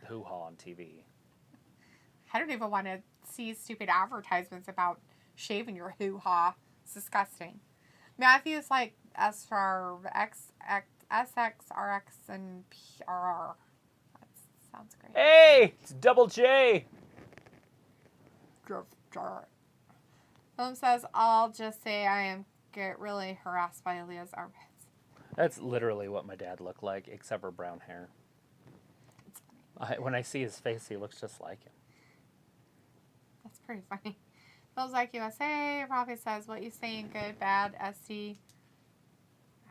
hoo-ha on TV. I don't even want to see stupid advertisements about shaving your hoo-ha. It's disgusting. Matthew's like SRX, SXRX, and PRR. That sounds great. Hey! It's Double J! Phone says, I'll just say I get really harassed by Aaliyah's armpits. That's literally what my dad looked like, except for brown hair. It's funny. When I see his face, he looks just like him. That's pretty funny. Feels like USA. Rafi says, what you saying, good, bad, SC?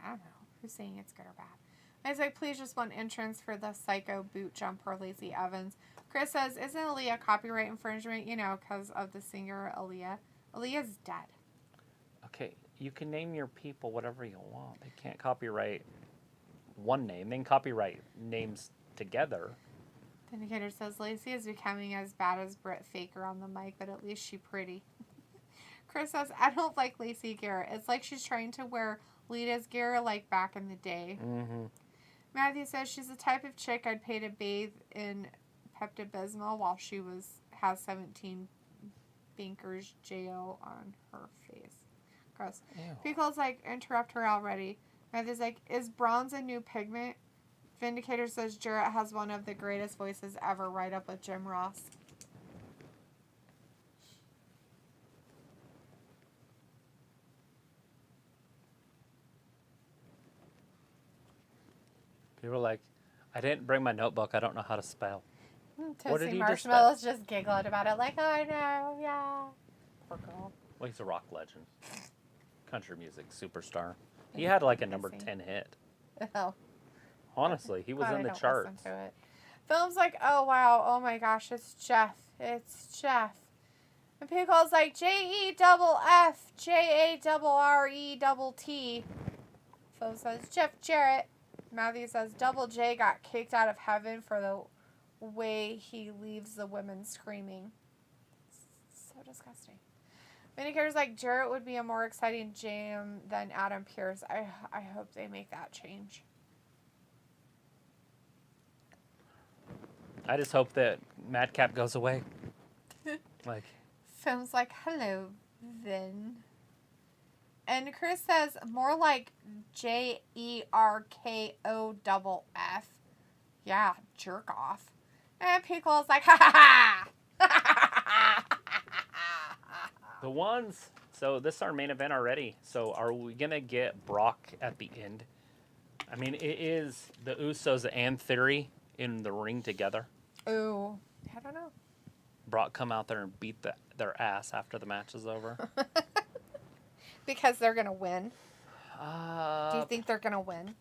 I don't know. Who's saying it's good or bad? I was like, please just one entrance for the psycho boot jumper, Lacey Evans. Chris says, isn't Aaliyah copyright infringement? You know, because of the singer Aaliyah. Aaliyah's dead. Okay, you can name your people whatever you want. They can't copyright one name. They can copyright names together. Indicator says, Lacey is becoming as bad as Britt Faker on the mic, but at least she's pretty. Chris says, I don't like Lacey gear. It's like she's trying to wear Lita's gear like back in the day. Mm-hmm. Matthew says, she's the type of chick I'd pay to bathe in Pepto-Bismol while she has 17 Bankers JO on her face. Gross. Ew. Pickle's like, interrupt her already. Matthew's like, is bronze a new pigment? Vindicator says Jarrett has one of the greatest voices ever, right up with Jim Ross. People are like, I didn't bring my notebook. I don't know how to spell. What did Toasty he Marshmallows just giggling about it like, I know, yeah. Poor girl. Well, he's a rock legend. Country music superstar. He had like a number 10 hit. Oh. Honestly, he was Glad in I the don't charts. listen to it. Film's like, oh wow, oh my gosh, it's Jeff. It's Jeff. And Pickle's like, Jeff, JARRET. Phil says, Jeff Jarrett. Matthew says, Double J got kicked out of heaven for the way he leaves the women screaming. It's so disgusting. Vindicator's like, Jarrett would be a more exciting jam than Adam Pearce. I hope they make that change. I just hope that Madcap goes away. Like, Film's like, hello, Vin. And Chris says, more like JERKOFF. Yeah, jerk off. And Pickle's like, ha ha ha! the ones. So this is our main event already. So are we going to get Brock at the end? I mean, it is the Usos and Theory in the ring together. Ooh, I don't know. Brock come out there and beat their ass after the match is over. Because they're going to win. Do you think they're going to win?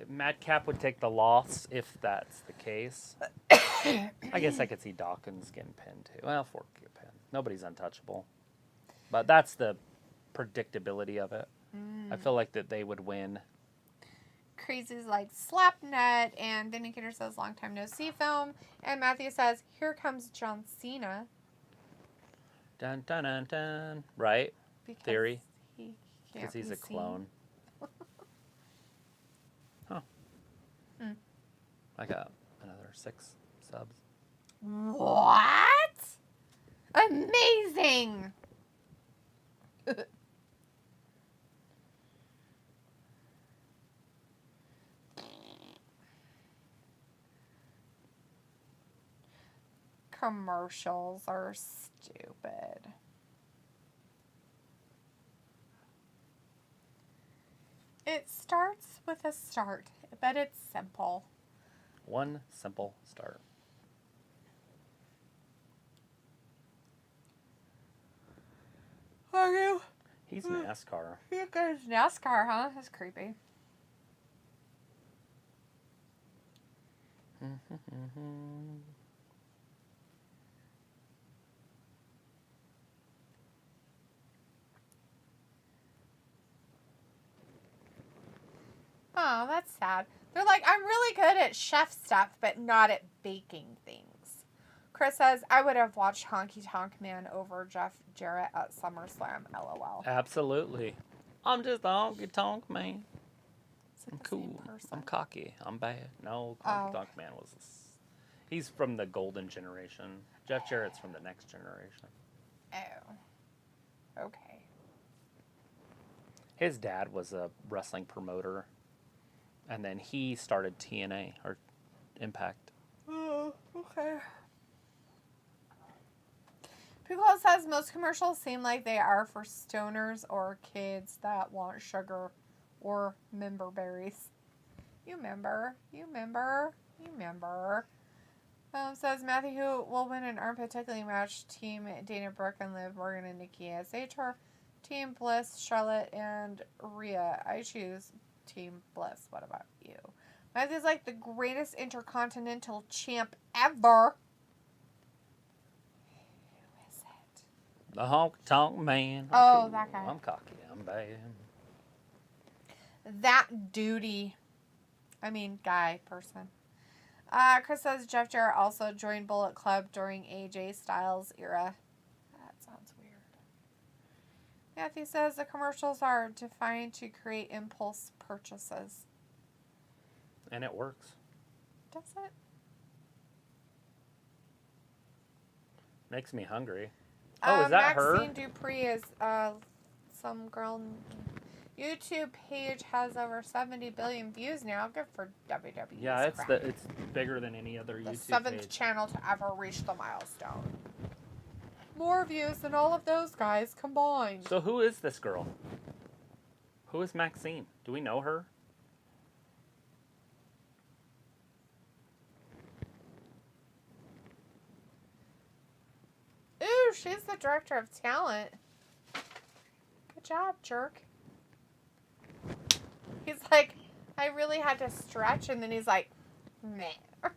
Madcap would take the loss if that's the case. I guess I could see Dawkins getting pinned too. Well, Ford could get pinned. Nobody's untouchable. But that's the predictability of it. I feel like that they would win. Crazy's like, slap net. And Vindicator says, long time no see film. And Matthew says, here comes John Cena. Dun, dun, dun, dun. Right? Because Theory. Because he's a clone. Huh. I got another 6 subs. What? Amazing. Commercials are stupid. It starts with a start, but it's simple. One simple start. Are you? He's NASCAR. You guys NASCAR, huh? That's creepy. Oh, that's sad. They're like, I'm really good at chef stuff, but not at baking things. Chris says, I would have watched Honky Tonk Man over Jeff Jarrett at SummerSlam, LOL. Absolutely. I'm just a honky tonk man. I'm the same cool. person? I'm cocky. I'm bad. No, Honky Tonk Man was... He's from the golden generation. Jeff Jarrett's from the next generation. Oh. Okay. His dad was a wrestling promoter. And then he started TNA, or Impact. Oh, okay. People says most commercials seem like they are for stoners or kids that want sugar or member berries. You remember. Says Matthew will win an armpit tickling match. Team Dana Brooke and Liv Morgan and Nikki ASH. Team Bliss, Charlotte, and Rhea. I choose Team Bliss. What about you? Matthew's like the greatest intercontinental champ ever. Who is it? The honky tonk man. Oh, cool. that guy. I'm cocky. I'm bad. That guy, person. Chris says Jeff Jarrett also joined Bullet Club during AJ Styles' era. That sounds weird. Matthew says the commercials are designed to create impulse purchases. And it works. Does it? Makes me hungry. Oh, is that her? Maxine Dupree is some girl. YouTube page has over 70 billion views now. Good for WWE. Yeah, it's bigger than any other the YouTube seventh page. channel to ever reach the milestone. More views than all of those guys combined. So who is this girl? Who is Maxine? Do we know her? Ooh, she's the director of talent. Good job, jerk. He's like, I really had to stretch, and then he's like, meh. You're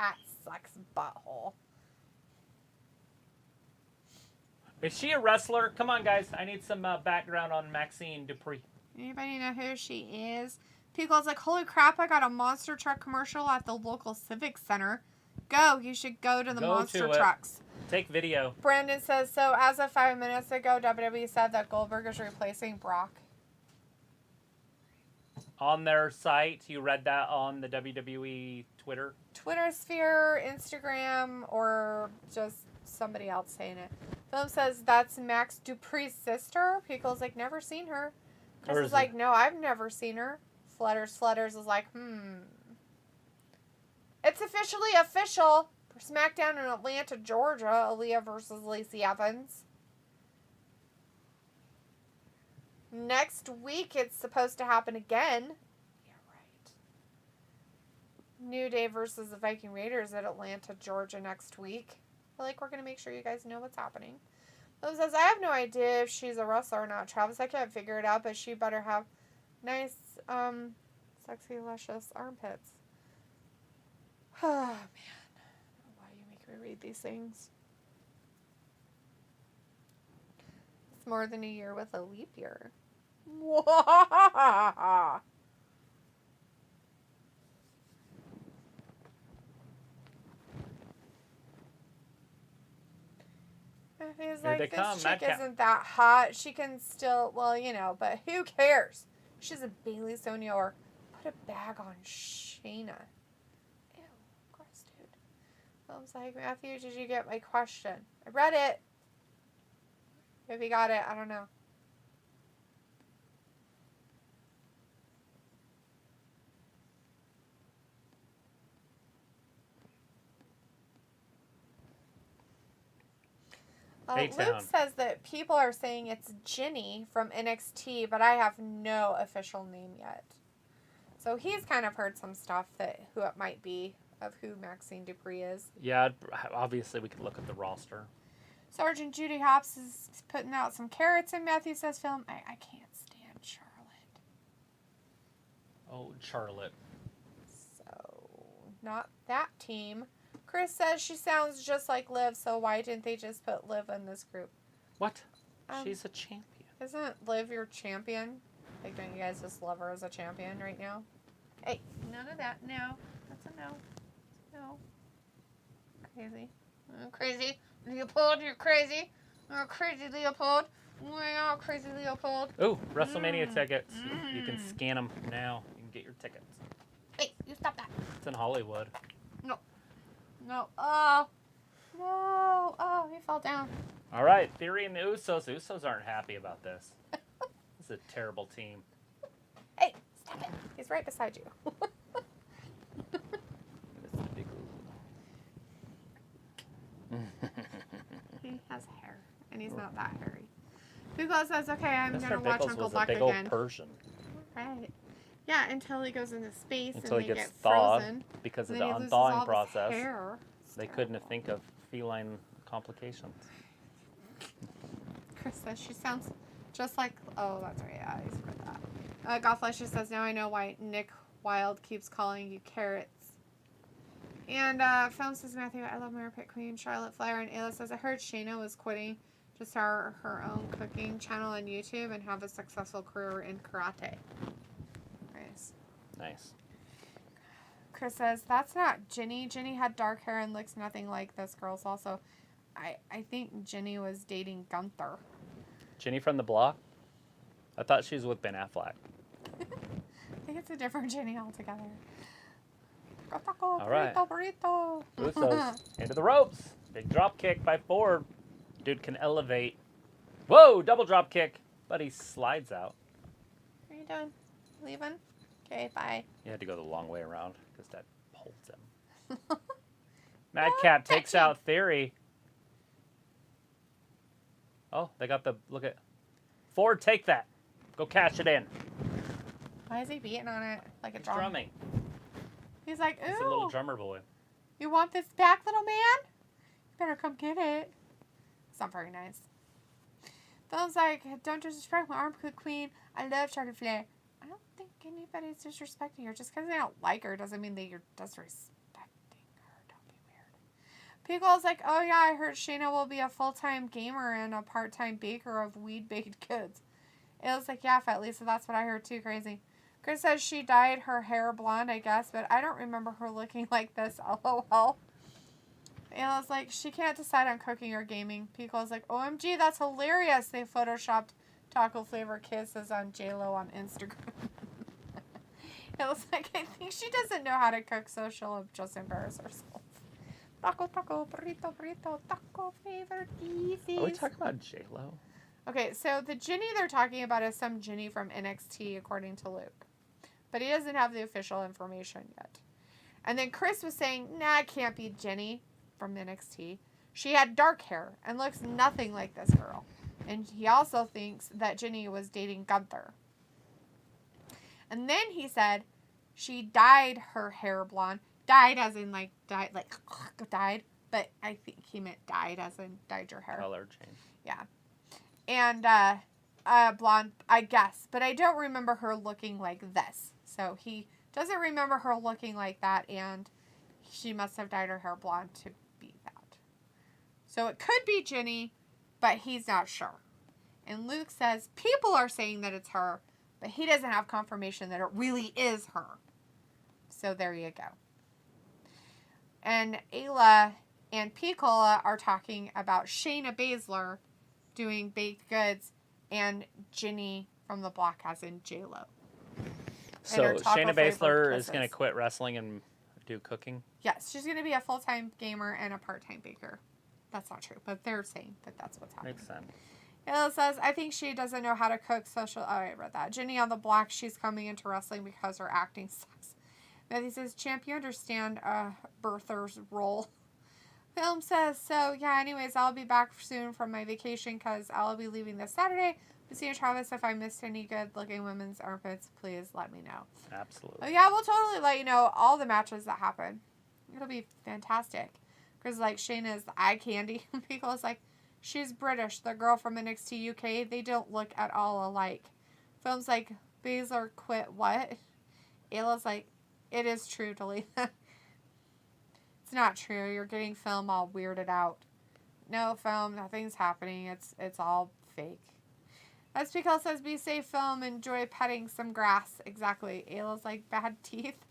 cat sucks butthole. Is she a wrestler? Come on, guys. I need some background on Maxine Dupree. Anybody know who she is? People's like, holy crap, I got a monster truck commercial at the local civic center. Go. You should go to the monster trucks. Take video. Brandon says, so as of 5 minutes ago, WWE said that Goldberg is replacing Brock. On their site, you read that on the WWE Twitter? Twitter sphere, Instagram, or just somebody else saying it. Film says that's Max Dupree's sister. Pickle's like, never seen her. Chris is like, no, I've never seen her. Flutters is like, It's officially official for SmackDown in Atlanta, Georgia. Aaliyah versus Lacey Evans. Next week, it's supposed to happen again. Yeah, right. New Day versus the Viking Raiders at Atlanta, Georgia next week. I feel like we're going to make sure you guys know what's happening. Liv says, I have no idea if she's a wrestler or not, Travis. I can't figure it out, but she better have nice, sexy, luscious armpits. Oh, man. Why do you make me read these things? It's more than a year with a leap year. He's like, this chick isn't that hot. She can still, well, you know, but who cares? She's a Bailey Sonya or put a bag on Shayna. Ew, gross, dude. Film's like, Matthew, did you get my question? I read it. If you got it, I don't know. Luke says that people are saying it's Ginny from NXT, but I have no official name yet. So he's kind of heard some stuff that who it might be of who Maxine Dupree is. Yeah, obviously we could look at the roster. Sergeant Judy Hopps is putting out some carrots in Matthew says film. I can't stand Charlotte. Oh, Charlotte. So, not that team. Chris says she sounds just like Liv, so why didn't they just put Liv in this group? What? She's a champion. Isn't Liv your champion? Like, don't you guys just love her as a champion right now? Hey, none of that. No. That's a no. No. Crazy. Crazy. Leopold, you're crazy. Oh, crazy Leopold. Oh my God, crazy Leopold. Ooh, WrestleMania tickets. You can scan them now. You can get your tickets. Hey, you stop that. It's in Hollywood. No. No. Oh. No. Oh, he fell down. All right, Theory and the Usos. The Usos aren't happy about this. This is a terrible team. Hey, stop it. He's right beside you. He has hair, and he's not that hairy. Google says, okay, I'm going to watch Uncle Buck again. Old Persian. Right. Yeah, until he goes into space until and he they gets get thawed frozen. Because of the unthawing process. They terrible. couldn't think of feline complications. Chris says she sounds just like, oh, that's right. Yeah, he's read that. Godflesh says, now I know why Nick Wilde keeps calling you carrots. And Film says, Matthew, I love Mary Pit Queen, Charlotte Flair, and Ayla says, I heard Shayna was quitting to start her own cooking channel on YouTube and have a successful career in karate. Nice. Chris says, that's not Ginny. Ginny had dark hair and looks nothing like this girl's also. I think Ginny was dating Gunther. Ginny from the Block? I thought she was with Ben Affleck. I think it's a different Ginny altogether. All right. Burrito. Usos into the ropes. Big drop kick by Ford. Dude can elevate. Whoa, double drop kick. But he slides out. Are you done? Leaving? Okay, bye. You had to go the long way around because that holds him. Madcap takes out Theory. Oh, they got the, look at. Ford, take that. Go cash it in. Why is he beating on it like a He's drum? drumming. He's like, ooh. He's a little drummer boy. You want this back, little man? You better come get it. It's not very nice. Phil's like, don't disrespect my arm queen. I love Charlotte Flair. I don't think anybody's disrespecting her. Just because they don't like her doesn't mean that you're disrespecting her. Pickle's like, oh yeah, I heard Shayna will be a full-time gamer and a part-time baker of weed-baked goods. It was like, yeah, Fat Lisa, that's what I heard too, crazy. Chris says she dyed her hair blonde, I guess, but I don't remember her looking like this, lol. And I was like, she can't decide on cooking or gaming. Pico's like, OMG, that's hilarious. They photoshopped taco flavor kisses on JLo on Instagram. It was like, I think she doesn't know how to cook, so she'll just embarrass herself. Taco, burrito, taco flavor kisses. Are we talking about JLo? Okay, so the Ginny they're talking about is some Ginny from NXT, according to Luke. But he doesn't have the official information yet. And then Chris was saying, nah, it can't be Ginny from NXT. She had dark hair and looks nothing like this girl. And he also thinks that Ginny was dating Gunther. And then he said she dyed her hair blonde. Dyed as in like, dyed. But I think he meant dyed as in dyed your hair. Color change. Yeah. And blonde, I guess. But I don't remember her looking like this. So he doesn't remember her looking like that. And she must have dyed her hair blonde to be that. So it could be Ginny, but he's not sure. And Luke says people are saying that it's her, but he doesn't have confirmation that it really is her. So there you go. And Ayla and Piccola are talking about Shayna Baszler doing baked goods and Ginny from the block as in JLo. So Shayna Baszler is going to quit wrestling and do cooking? Yes, she's going to be a full-time gamer and a part-time baker. That's not true, but they're saying that that's what's happening. Makes sense. Ayla says, I think she doesn't know how to cook, so she'll... Oh, I read that. Ginny on the block, she's coming into wrestling because her acting sucks. Matthew says, Champ, you understand birther's role. Film says, so, yeah, anyways, I'll be back soon from my vacation because I'll be leaving this Saturday. But see you, Travis, if I missed any good-looking women's armpits, please let me know. Absolutely. Oh, yeah, we'll totally let you know all the matches that happen. It'll be fantastic. Because, like, Shayna is the eye candy. People is like, she's British, the girl from NXT UK. They don't look at all alike. Film's like, Baszler quit what? Ayla's like, it is true, delete that. It's not true. You're getting Film all weirded out. No, Film, nothing's happening. It's all fake. As Pickle says, be safe, Film. Enjoy petting some grass. Exactly. Ayla's like, bad teeth.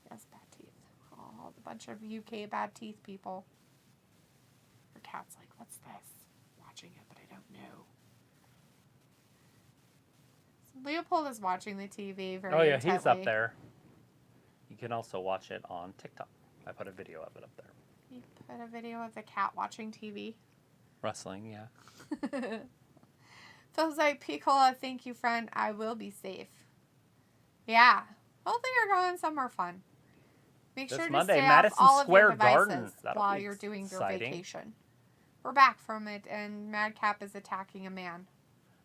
Yes, bad teeth. Oh, a bunch of UK bad teeth people. Her cat's like, what's this? Watching it, but I don't know. So Leopold is watching the TV very intently. He's up there. You can also watch it on TikTok. I put a video of it up there. You put a video of the cat watching TV? Wrestling, yeah. Phil's like, Piccola, thank you, friend. I will be safe. Yeah. Hopefully you're going somewhere fun. Make sure to stay off all of your devices while you're doing your vacation. We're back from it, and Madcap is attacking a man.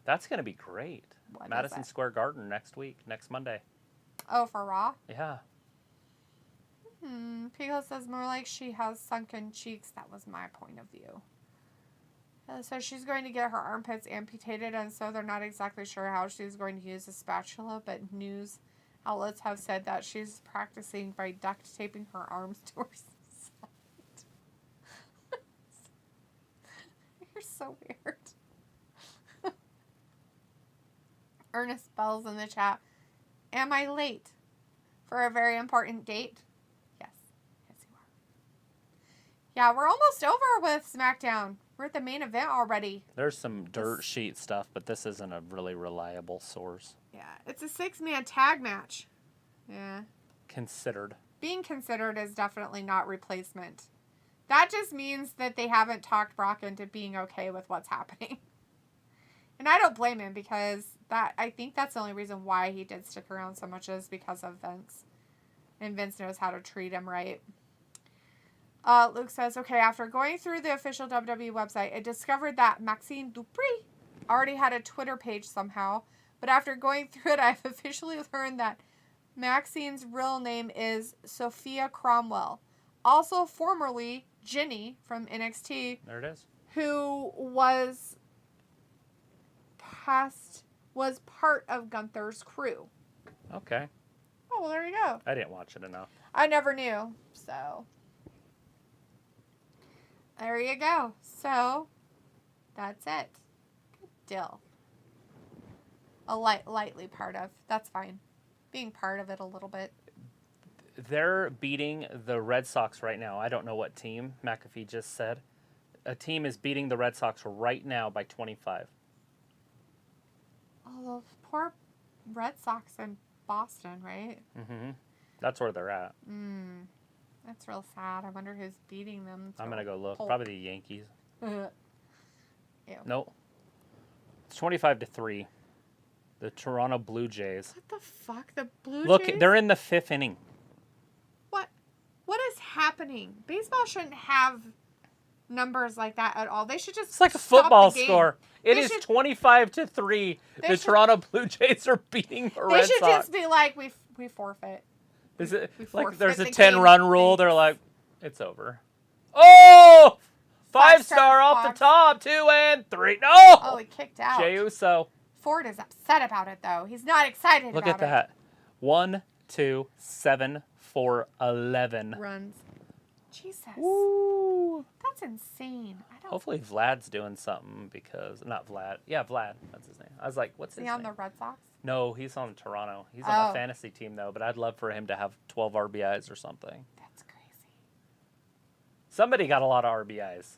That's going to be great. Madison Square Garden next week, next Monday. Oh, for Raw? Yeah. Pico says more like she has sunken cheeks. That was my point of view. So she's going to get her armpits amputated, and so they're not exactly sure how she's going to use a spatula, but news outlets have said that she's practicing by duct taping her arms to her side. You're so weird. Ernest Bell's in the chat. Am I late for a very important date? Yes. Yes, you are. Yeah, we're almost over with SmackDown. We're at the main event already. There's some dirt sheet stuff, but this isn't a really reliable source. Yeah, it's a 6-man tag match. Yeah. Considered. Being considered is definitely not replacement. That just means that they haven't talked Brock into being okay with what's happening. And I don't blame him because I think that's the only reason why he did stick around so much is because of Vince. And Vince knows how to treat him right. Luke says, okay, after going through the official WWE website, it discovered that Maxine Dupri already had a Twitter page somehow. But after going through it, I've officially learned that Maxine's real name is Sophia Cromwell. Also formerly Ginny from NXT. There it is. Who was part of Gunther's crew. Okay. Oh, well, there you go. I didn't watch it enough. I never knew, so. There you go. So, that's it. Good deal. A lightly part of. That's fine. Being part of it a little bit. They're beating the Red Sox right now. I don't know what team McAfee just said. A team is beating the Red Sox right now by 25. Oh, those poor Red Sox in Boston, right? Mm-hmm. That's where they're at. That's real sad. I wonder who's beating them. I'm going to go look. Polk. Probably the Yankees. Ew. Nope. It's 25-3. The Toronto Blue Jays. What the fuck? The Blue Look, Jays? they're in the 5th inning. What is happening? Baseball shouldn't have numbers like that at all. They should just It's like a stop football the game. score. It They is should- 25-3. The should- Toronto Blue Jays are beating the They Red should Sox. just be like, we forfeit. Is it we like forfeit there's a the 10-run game. rule? They're like, it's over. Oh! 5-star off the Fox. top. 2 and 3. No! Oh, he kicked out. Jey Uso. Ford is upset about it, though. He's not excited Look about at that. 1, 2, 7, 4, 11. Runs. Jesus. Woo! That's insane. I don't Hopefully Vlad's doing something because... Not Vlad. Yeah, Vlad. That's his name. I was like, what's see his on name? the Red Sox. No, he's on Toronto. He's on Oh. a fantasy team, though, but I'd love for him to have 12 RBIs or something. That's crazy. Somebody got a lot of RBIs.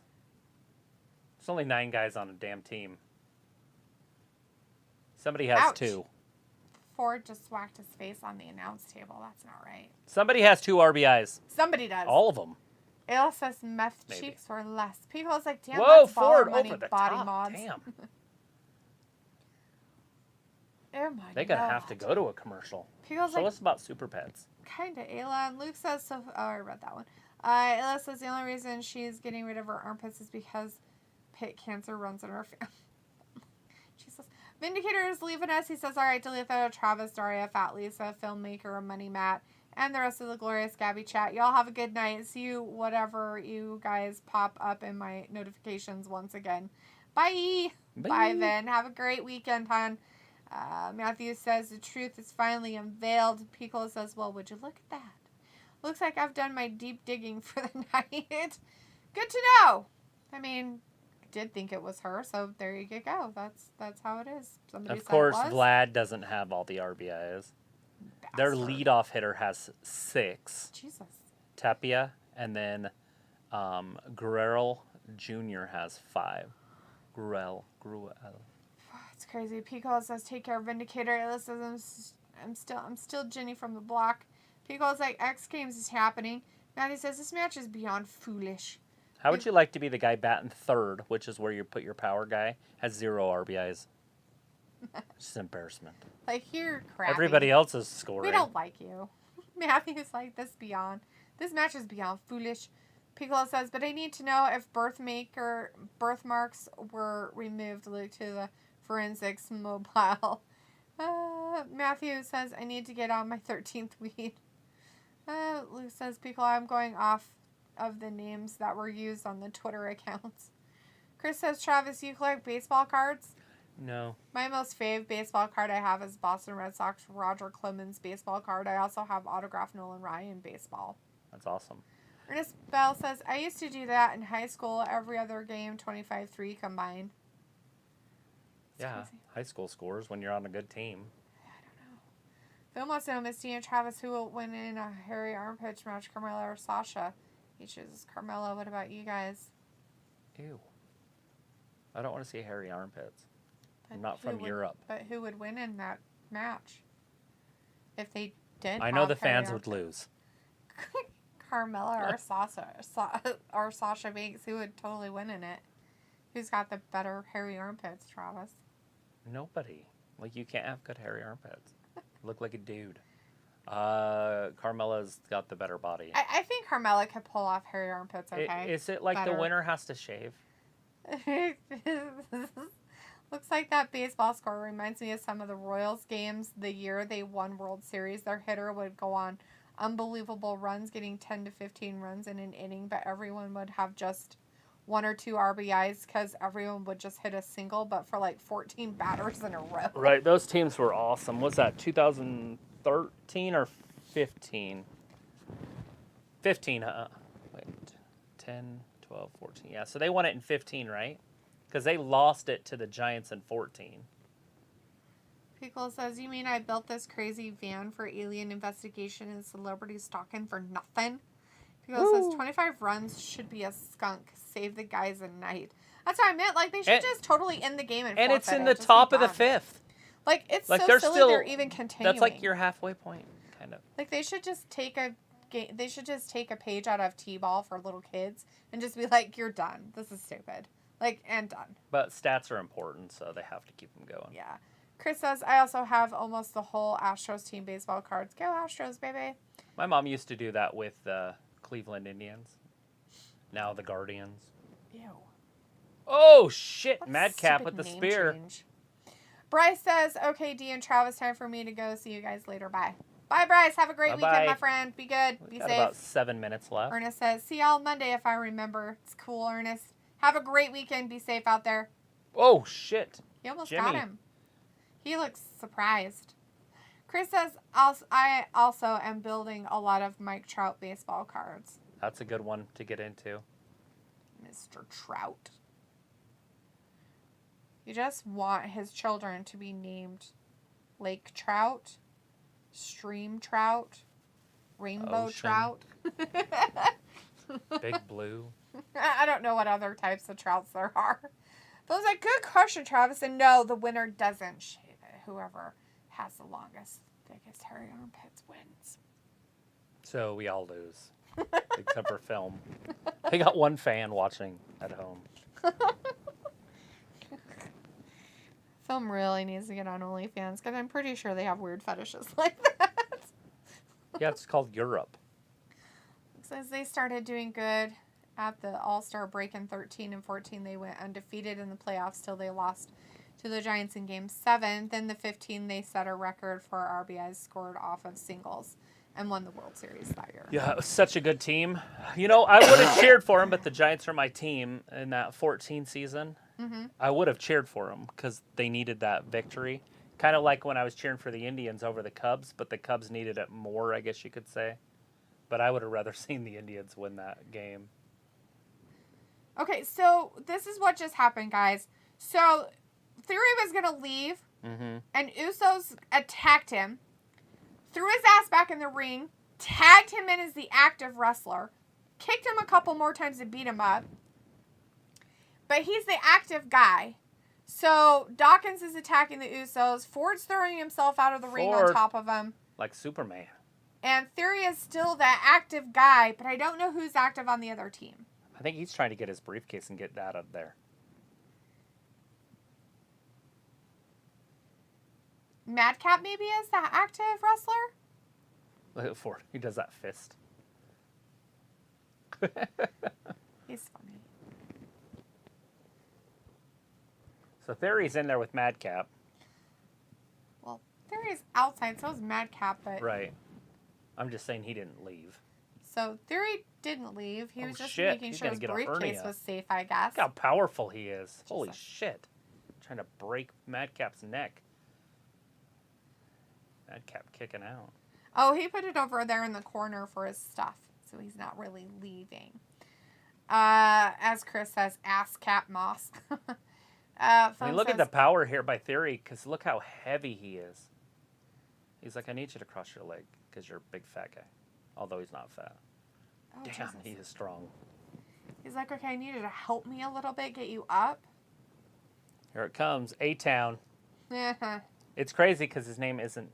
There's only 9 guys on a damn team. Somebody has Ouch. 2. Ford just whacked his face on the announce table. That's not right. Somebody has 2 RBIs. Somebody does. All of them. It says meth Maybe. cheeks were less. People was like, damn, Whoa, that's baller Ford money, over the body top. mods. Damn. Oh my They're going to have to God. go to a commercial. People's Show like, us about Super Pets. kind of. Ayla and Luke says, so. Oh, I read that one. Ayla says the only reason she's getting rid of her armpits is because pit cancer runs in her family. Jesus. Vindicator is leaving us. He says, all right, Delitha, Travis, Daria, Fat Lisa, Filmmaker, Money Matt, and the rest of the glorious Gabby chat. Y'all have a good night. See you whatever you guys pop up in my notifications once again. Bye. Bye, Vin. Have a great weekend, hon. Matthew says, the truth is finally unveiled. Piccolo says, well, would you look at that? Looks like I've done my deep digging for the night. Good to know. I mean, I did think it was her, so there you go. That's how it is. Somebody Of said course, it was. Vlad doesn't have all the RBIs. Their Bastard. leadoff hitter has 6. Jesus. Tapia, and then Guerrero Jr. has 5. Gruel. It's crazy. Pico says, take care, Vindicator. Ayla says, I'm still Jenny from the block. Pico's like, X Games is happening. Matthew says, this match is beyond foolish. How would you like to be the guy batting third, which is where you put your power guy, has 0 RBIs? Just an embarrassment. Like, you're crappy. Everybody else is scoring. We don't like you. Matthew's like, this match is beyond foolish. Piccolo says, but I need to know if birthmarks were removed. Luke to the forensics mobile. Matthew says, I need to get on my 13th weed. Luke says, Piccolo, I'm going off of the names that were used on the Twitter accounts. Chris says, Travis, you collect baseball cards? No. My most fave baseball card I have is Boston Red Sox Roger Clemens baseball card. I also have autographed Nolan Ryan baseball. That's awesome. Ernest Bell says, I used to do that in high school, every other game, 25-3 combined. It's Yeah, crazy. high school scores when you're on a good team. Phil wants to know, Misty and Travis, who will win in a hairy arm pitch match, Carmella or Sasha? He chooses Carmella. What about you guys? Ew. I don't want to see hairy armpits. I'm not who from would- Europe. But who would win in that match? If they did I know have the fans hairy would lose. Carmella or Sasha Banks, who would totally win in it? Who's got the better hairy armpits, Travis? Nobody. Like, you can't have good hairy armpits. Look like a dude. Carmella's got the better body. I think Carmella could pull off hairy armpits okay. Is it like Better. the winner has to shave? Looks like that baseball score reminds me of some of the Royals games the year they won World Series. Their hitter would go on unbelievable runs, getting 10 to 15 runs in an inning, but everyone would have just 1 or 2 RBIs because everyone would just hit a single, but for like 14 batters in a row. Right, those teams were awesome. What's that, 2013 or 15? 15, huh? Wait, 10, 12, 14. Yeah, so they won it in 15, right? Because they lost it to the Giants in 14. Pickle says, you mean I built this crazy van for alien investigation and celebrity stalking for nothing? Pickle says, 25 runs should be a skunk. Save the guys a night. That's what I meant. Like, they should just totally end the game and it's in it. the Just top be of the done. 5th. Like, it's Like, so they're silly still, they're even continuing. That's like your halfway point, kind of. Like, they should just take a page out of T-ball for little kids and just be like, you're done. This is stupid. Like, and done. But stats are important, so they have to keep them going. Yeah. Chris says, I also have almost the whole Astros team baseball cards. Go Astros, baby. My mom used to do that with the Cleveland Indians. Now the Guardians. Ew. Oh, shit. What a Madcap stupid with the name spear. change. Bryce says, okay, Dee and Travis, time for me to go. See you guys later. Bye. Bye, Bryce. Have a great Bye-bye. weekend, my friend. Be good. We've Be got safe. about 7 minutes left. Ernest says, see y'all Monday if I remember. It's cool, Ernest. Have a great weekend. Be safe out there. Oh, shit. He almost Jimmy. got him. He looks surprised. Chris says, I also am building a lot of Mike Trout baseball cards. That's a good one to get into. Mr. Trout. You just want his children to be named Lake Trout, Stream Trout, Rainbow Ocean. Trout. Big Blue. I don't know what other types of trouts there are. But it was a good question, Travis. And no, the winner doesn't shave it. Whoever has the longest, biggest hairy armpits wins. So we all lose. Except for film. I got one fan watching at home. Film really needs to get on OnlyFans because I'm pretty sure they have weird fetishes like that. Yeah, it's called Europe. Says they started doing good at the All-Star break in 13 and 14. They went undefeated in the playoffs till they lost to the Giants in Game 7. Then the 15, they set a record for RBIs scored off of singles and won the World Series that year. Yeah, it was such a good team. You know, I would have cheered for them, but the Giants are my team in that 14 season. Mm-hmm. I would have cheered for them because they needed that victory. Kind of like when I was cheering for the Indians over the Cubs, but the Cubs needed it more, I guess you could say. But I would have rather seen the Indians win that game. Okay, so this is what just happened, guys. So Theory was going to leave, and Usos attacked him, threw his ass back in the ring, tagged him in as the active wrestler, kicked him a couple more times and beat him up. But he's the active guy. So Dawkins is attacking the Usos. Ford's throwing himself out of the ring on top of him. Like Superman. And Theory is still the active guy, but I don't know who's active on the other team. I think he's trying to get his briefcase and get that up there. Madcap maybe is the active wrestler? Look at Ford. He does that fist. He's funny. So Theory's in there with Madcap. Well, Theory's outside, so is Madcap, but... Right. I'm just saying he didn't leave. So Theory didn't leave. He was just shit. making He's sure gonna his get a briefcase hernia. was safe, I guess. Look how powerful he is. Holy Jesus. shit. Trying to break Madcap's neck. Madcap kicking out. Oh, he put it over there in the corner for his stuff, so he's not really leaving. As Chris says, ass cap moss. I mean, look at the power here by Theory, because look how heavy he is. He's like, I need you to cross your leg, because you're a big fat guy. Although he's not fat. Oh, Damn, Jesus. he is strong. He's like, okay, I need you to help me a little bit, get you up. Here it comes, A-Town. Uh-huh. It's crazy, because his name isn't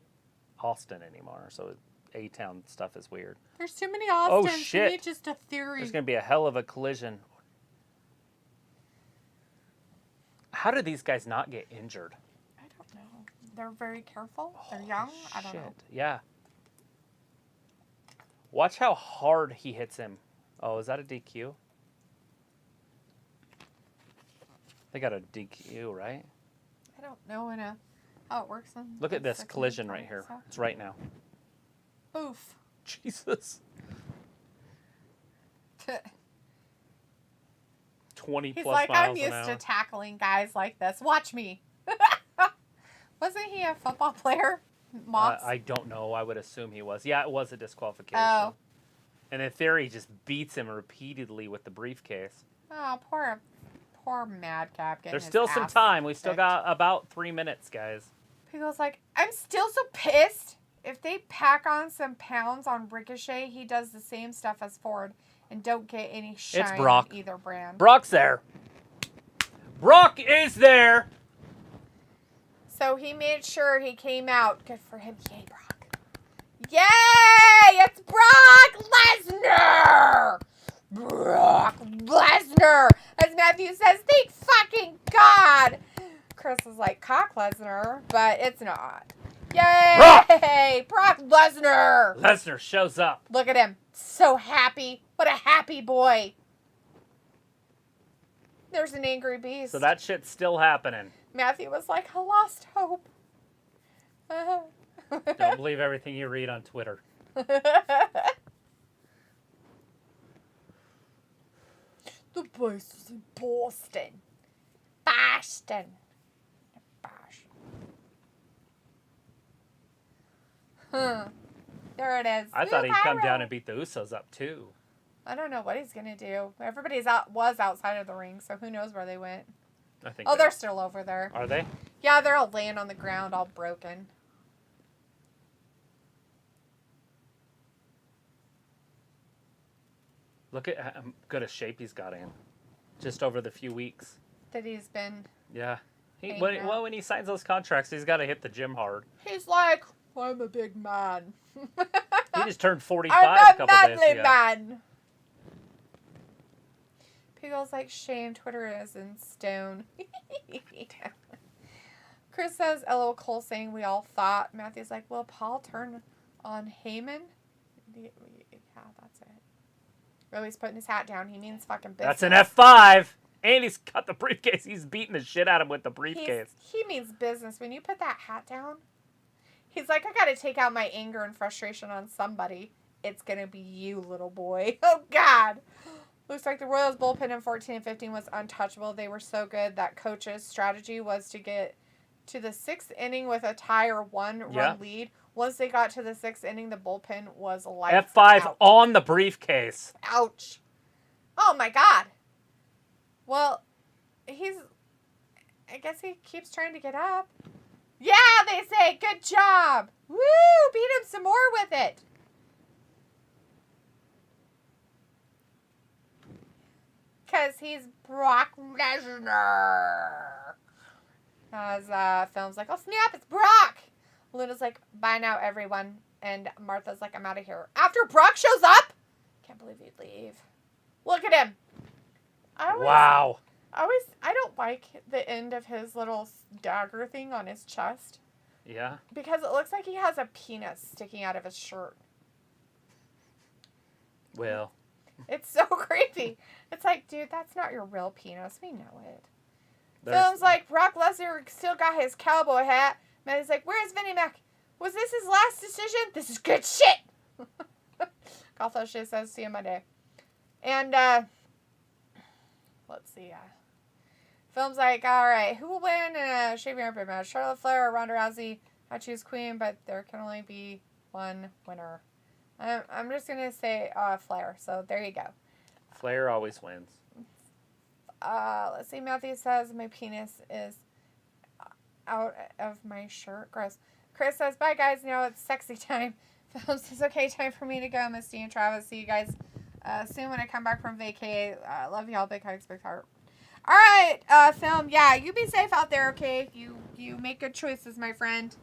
Austin anymore, so A-Town stuff is weird. There's too many Austins. Oh, shit. We need just a Theory. There's going to be a hell of a collision. How did these guys not get injured? I don't know. They're very careful. They're young. I don't know. Yeah. Watch how hard he hits him. Oh, is that a DQ? They got a DQ, right? I don't know how it works. Look at this collision right here. It's right now. Oof. Jesus. 20 He's plus like, miles I'm used an hour. to tackling guys like this. Watch me. Wasn't he a football player? Moss? I don't know. I would assume he was. Yeah, it was a disqualification. Oh. And in theory, he just beats him repeatedly with the briefcase. Oh, poor Madcap. There's still some time. We still got about 3 minutes, guys. People's like, I'm still so pissed. If they pack on some pounds on Ricochet, he does the same stuff as Ford and don't get any shine It's Brock. on either brand. Brock's there. Brock is there. So he made sure he came out. Good for him. Yay, Brock. Yay! It's Brock Lesnar! Brock Lesnar! As Matthew says, thank fucking God! Chris is like, cock Lesnar, but it's not. Yay! Brock Lesnar! Lesnar shows up. Look at him. So happy. What a happy boy. There's an angry beast. So that shit's still happening. Matthew was like, I lost hope. Don't believe everything you read on Twitter. The place is in Boston. Boston. Huh. There it is. I thought he'd come down and beat the Usos up, too. I don't know what he's going to do. Everybody's was outside of the ring, so who knows where they went. I think. Oh, they're still over there. Are they? Yeah, they're all laying on the ground, all broken. Look at how good a shape he's got in. Just over the few weeks. That he's been... Yeah. Hanging out. Well, when he signs those contracts, he's got to hit the gym hard. He's like, I'm a big man. He just turned 45 I'm a a couple days manly ago. man. People's like, shame, Twitter is in stone. Chris says, LOL Cole saying we all thought. Matthew's like, will Paul turn on Heyman? Yeah, that's it. Oh, he's putting his hat down. He means fucking business. That's an F5. And he's got the briefcase. He's beating the shit out of him with the briefcase. He means business. When you put that hat down, he's like, I got to take out my anger and frustration on somebody. It's going to be you, little boy. Oh, God. Looks like the Royals bullpen in 14 and 15 was untouchable. They were so good that coach's strategy was to get to the 6th inning with a tie or one-run lead. Once they got to the 6th inning, the bullpen was lights F5 out. on the briefcase. Ouch. Oh, my God. Well, I guess he keeps trying to get up. Yeah, they say, good job. Woo, beat him some more with it. Because he's Brock Lesnar. As Film's like, oh snap, it's Brock. Luna's like, bye now, everyone. And Martha's like, I'm out of here. After Brock shows up? Can't believe he'd leave. Look at him. Wow. I don't like the end of his little dagger thing on his chest. Yeah. Because it looks like he has a penis sticking out of his shirt. Well. It's so creepy. It's like, dude, that's not your real penis. We know it. Film's like, Brock Lesnar still got his cowboy hat. Maddie's like, where's Vinnie Mac? Was this his last decision? This is good shit. Gotham shit says, see you Monday. And, let's see. Film's like, all right, who will win in a shaving open match? Charlotte Flair or Ronda Rousey? I choose Queen, but there can only be one winner. I'm just going to say Flair, so there you go. Flair always wins. Let's see. Matthew says my penis is out of my shirt. Gross. Chris says, bye, guys. Now it's sexy time. Film says, okay, time for me to go. Misty and Travis. See you guys soon when I come back from vacay. Love y'all. Big hugs, big heart. All right, Film. Yeah, you be safe out there, okay? You make good choices, my friend.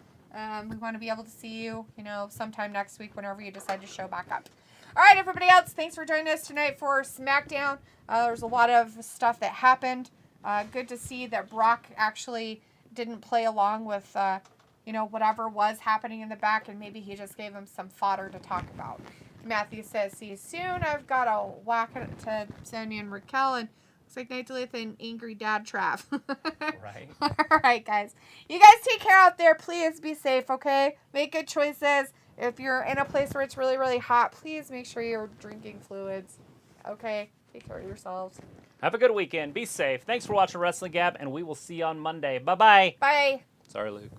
We want to be able to see you, sometime next week whenever you decide to show back up. All right, everybody else, thanks for joining us tonight for SmackDown. There's a lot of stuff that happened. Good to see that Brock actually didn't play along with, whatever was happening in the back, and maybe he just gave him some fodder to talk about. Matthew says, see you soon. I've got a whack to Sonya and Raquel, and looks like Nate DeLeith and Angry Dad Trav. Right. All right, guys. You guys take care out there. Please be safe, okay? Make good choices. If you're in a place where it's really, really hot, please make sure you're drinking fluids. Okay? Take care of yourselves. Have a good weekend. Be safe. Thanks for watching Wrestling Gab, and we will see you on Monday. Bye-bye. Bye. Sorry, Luke.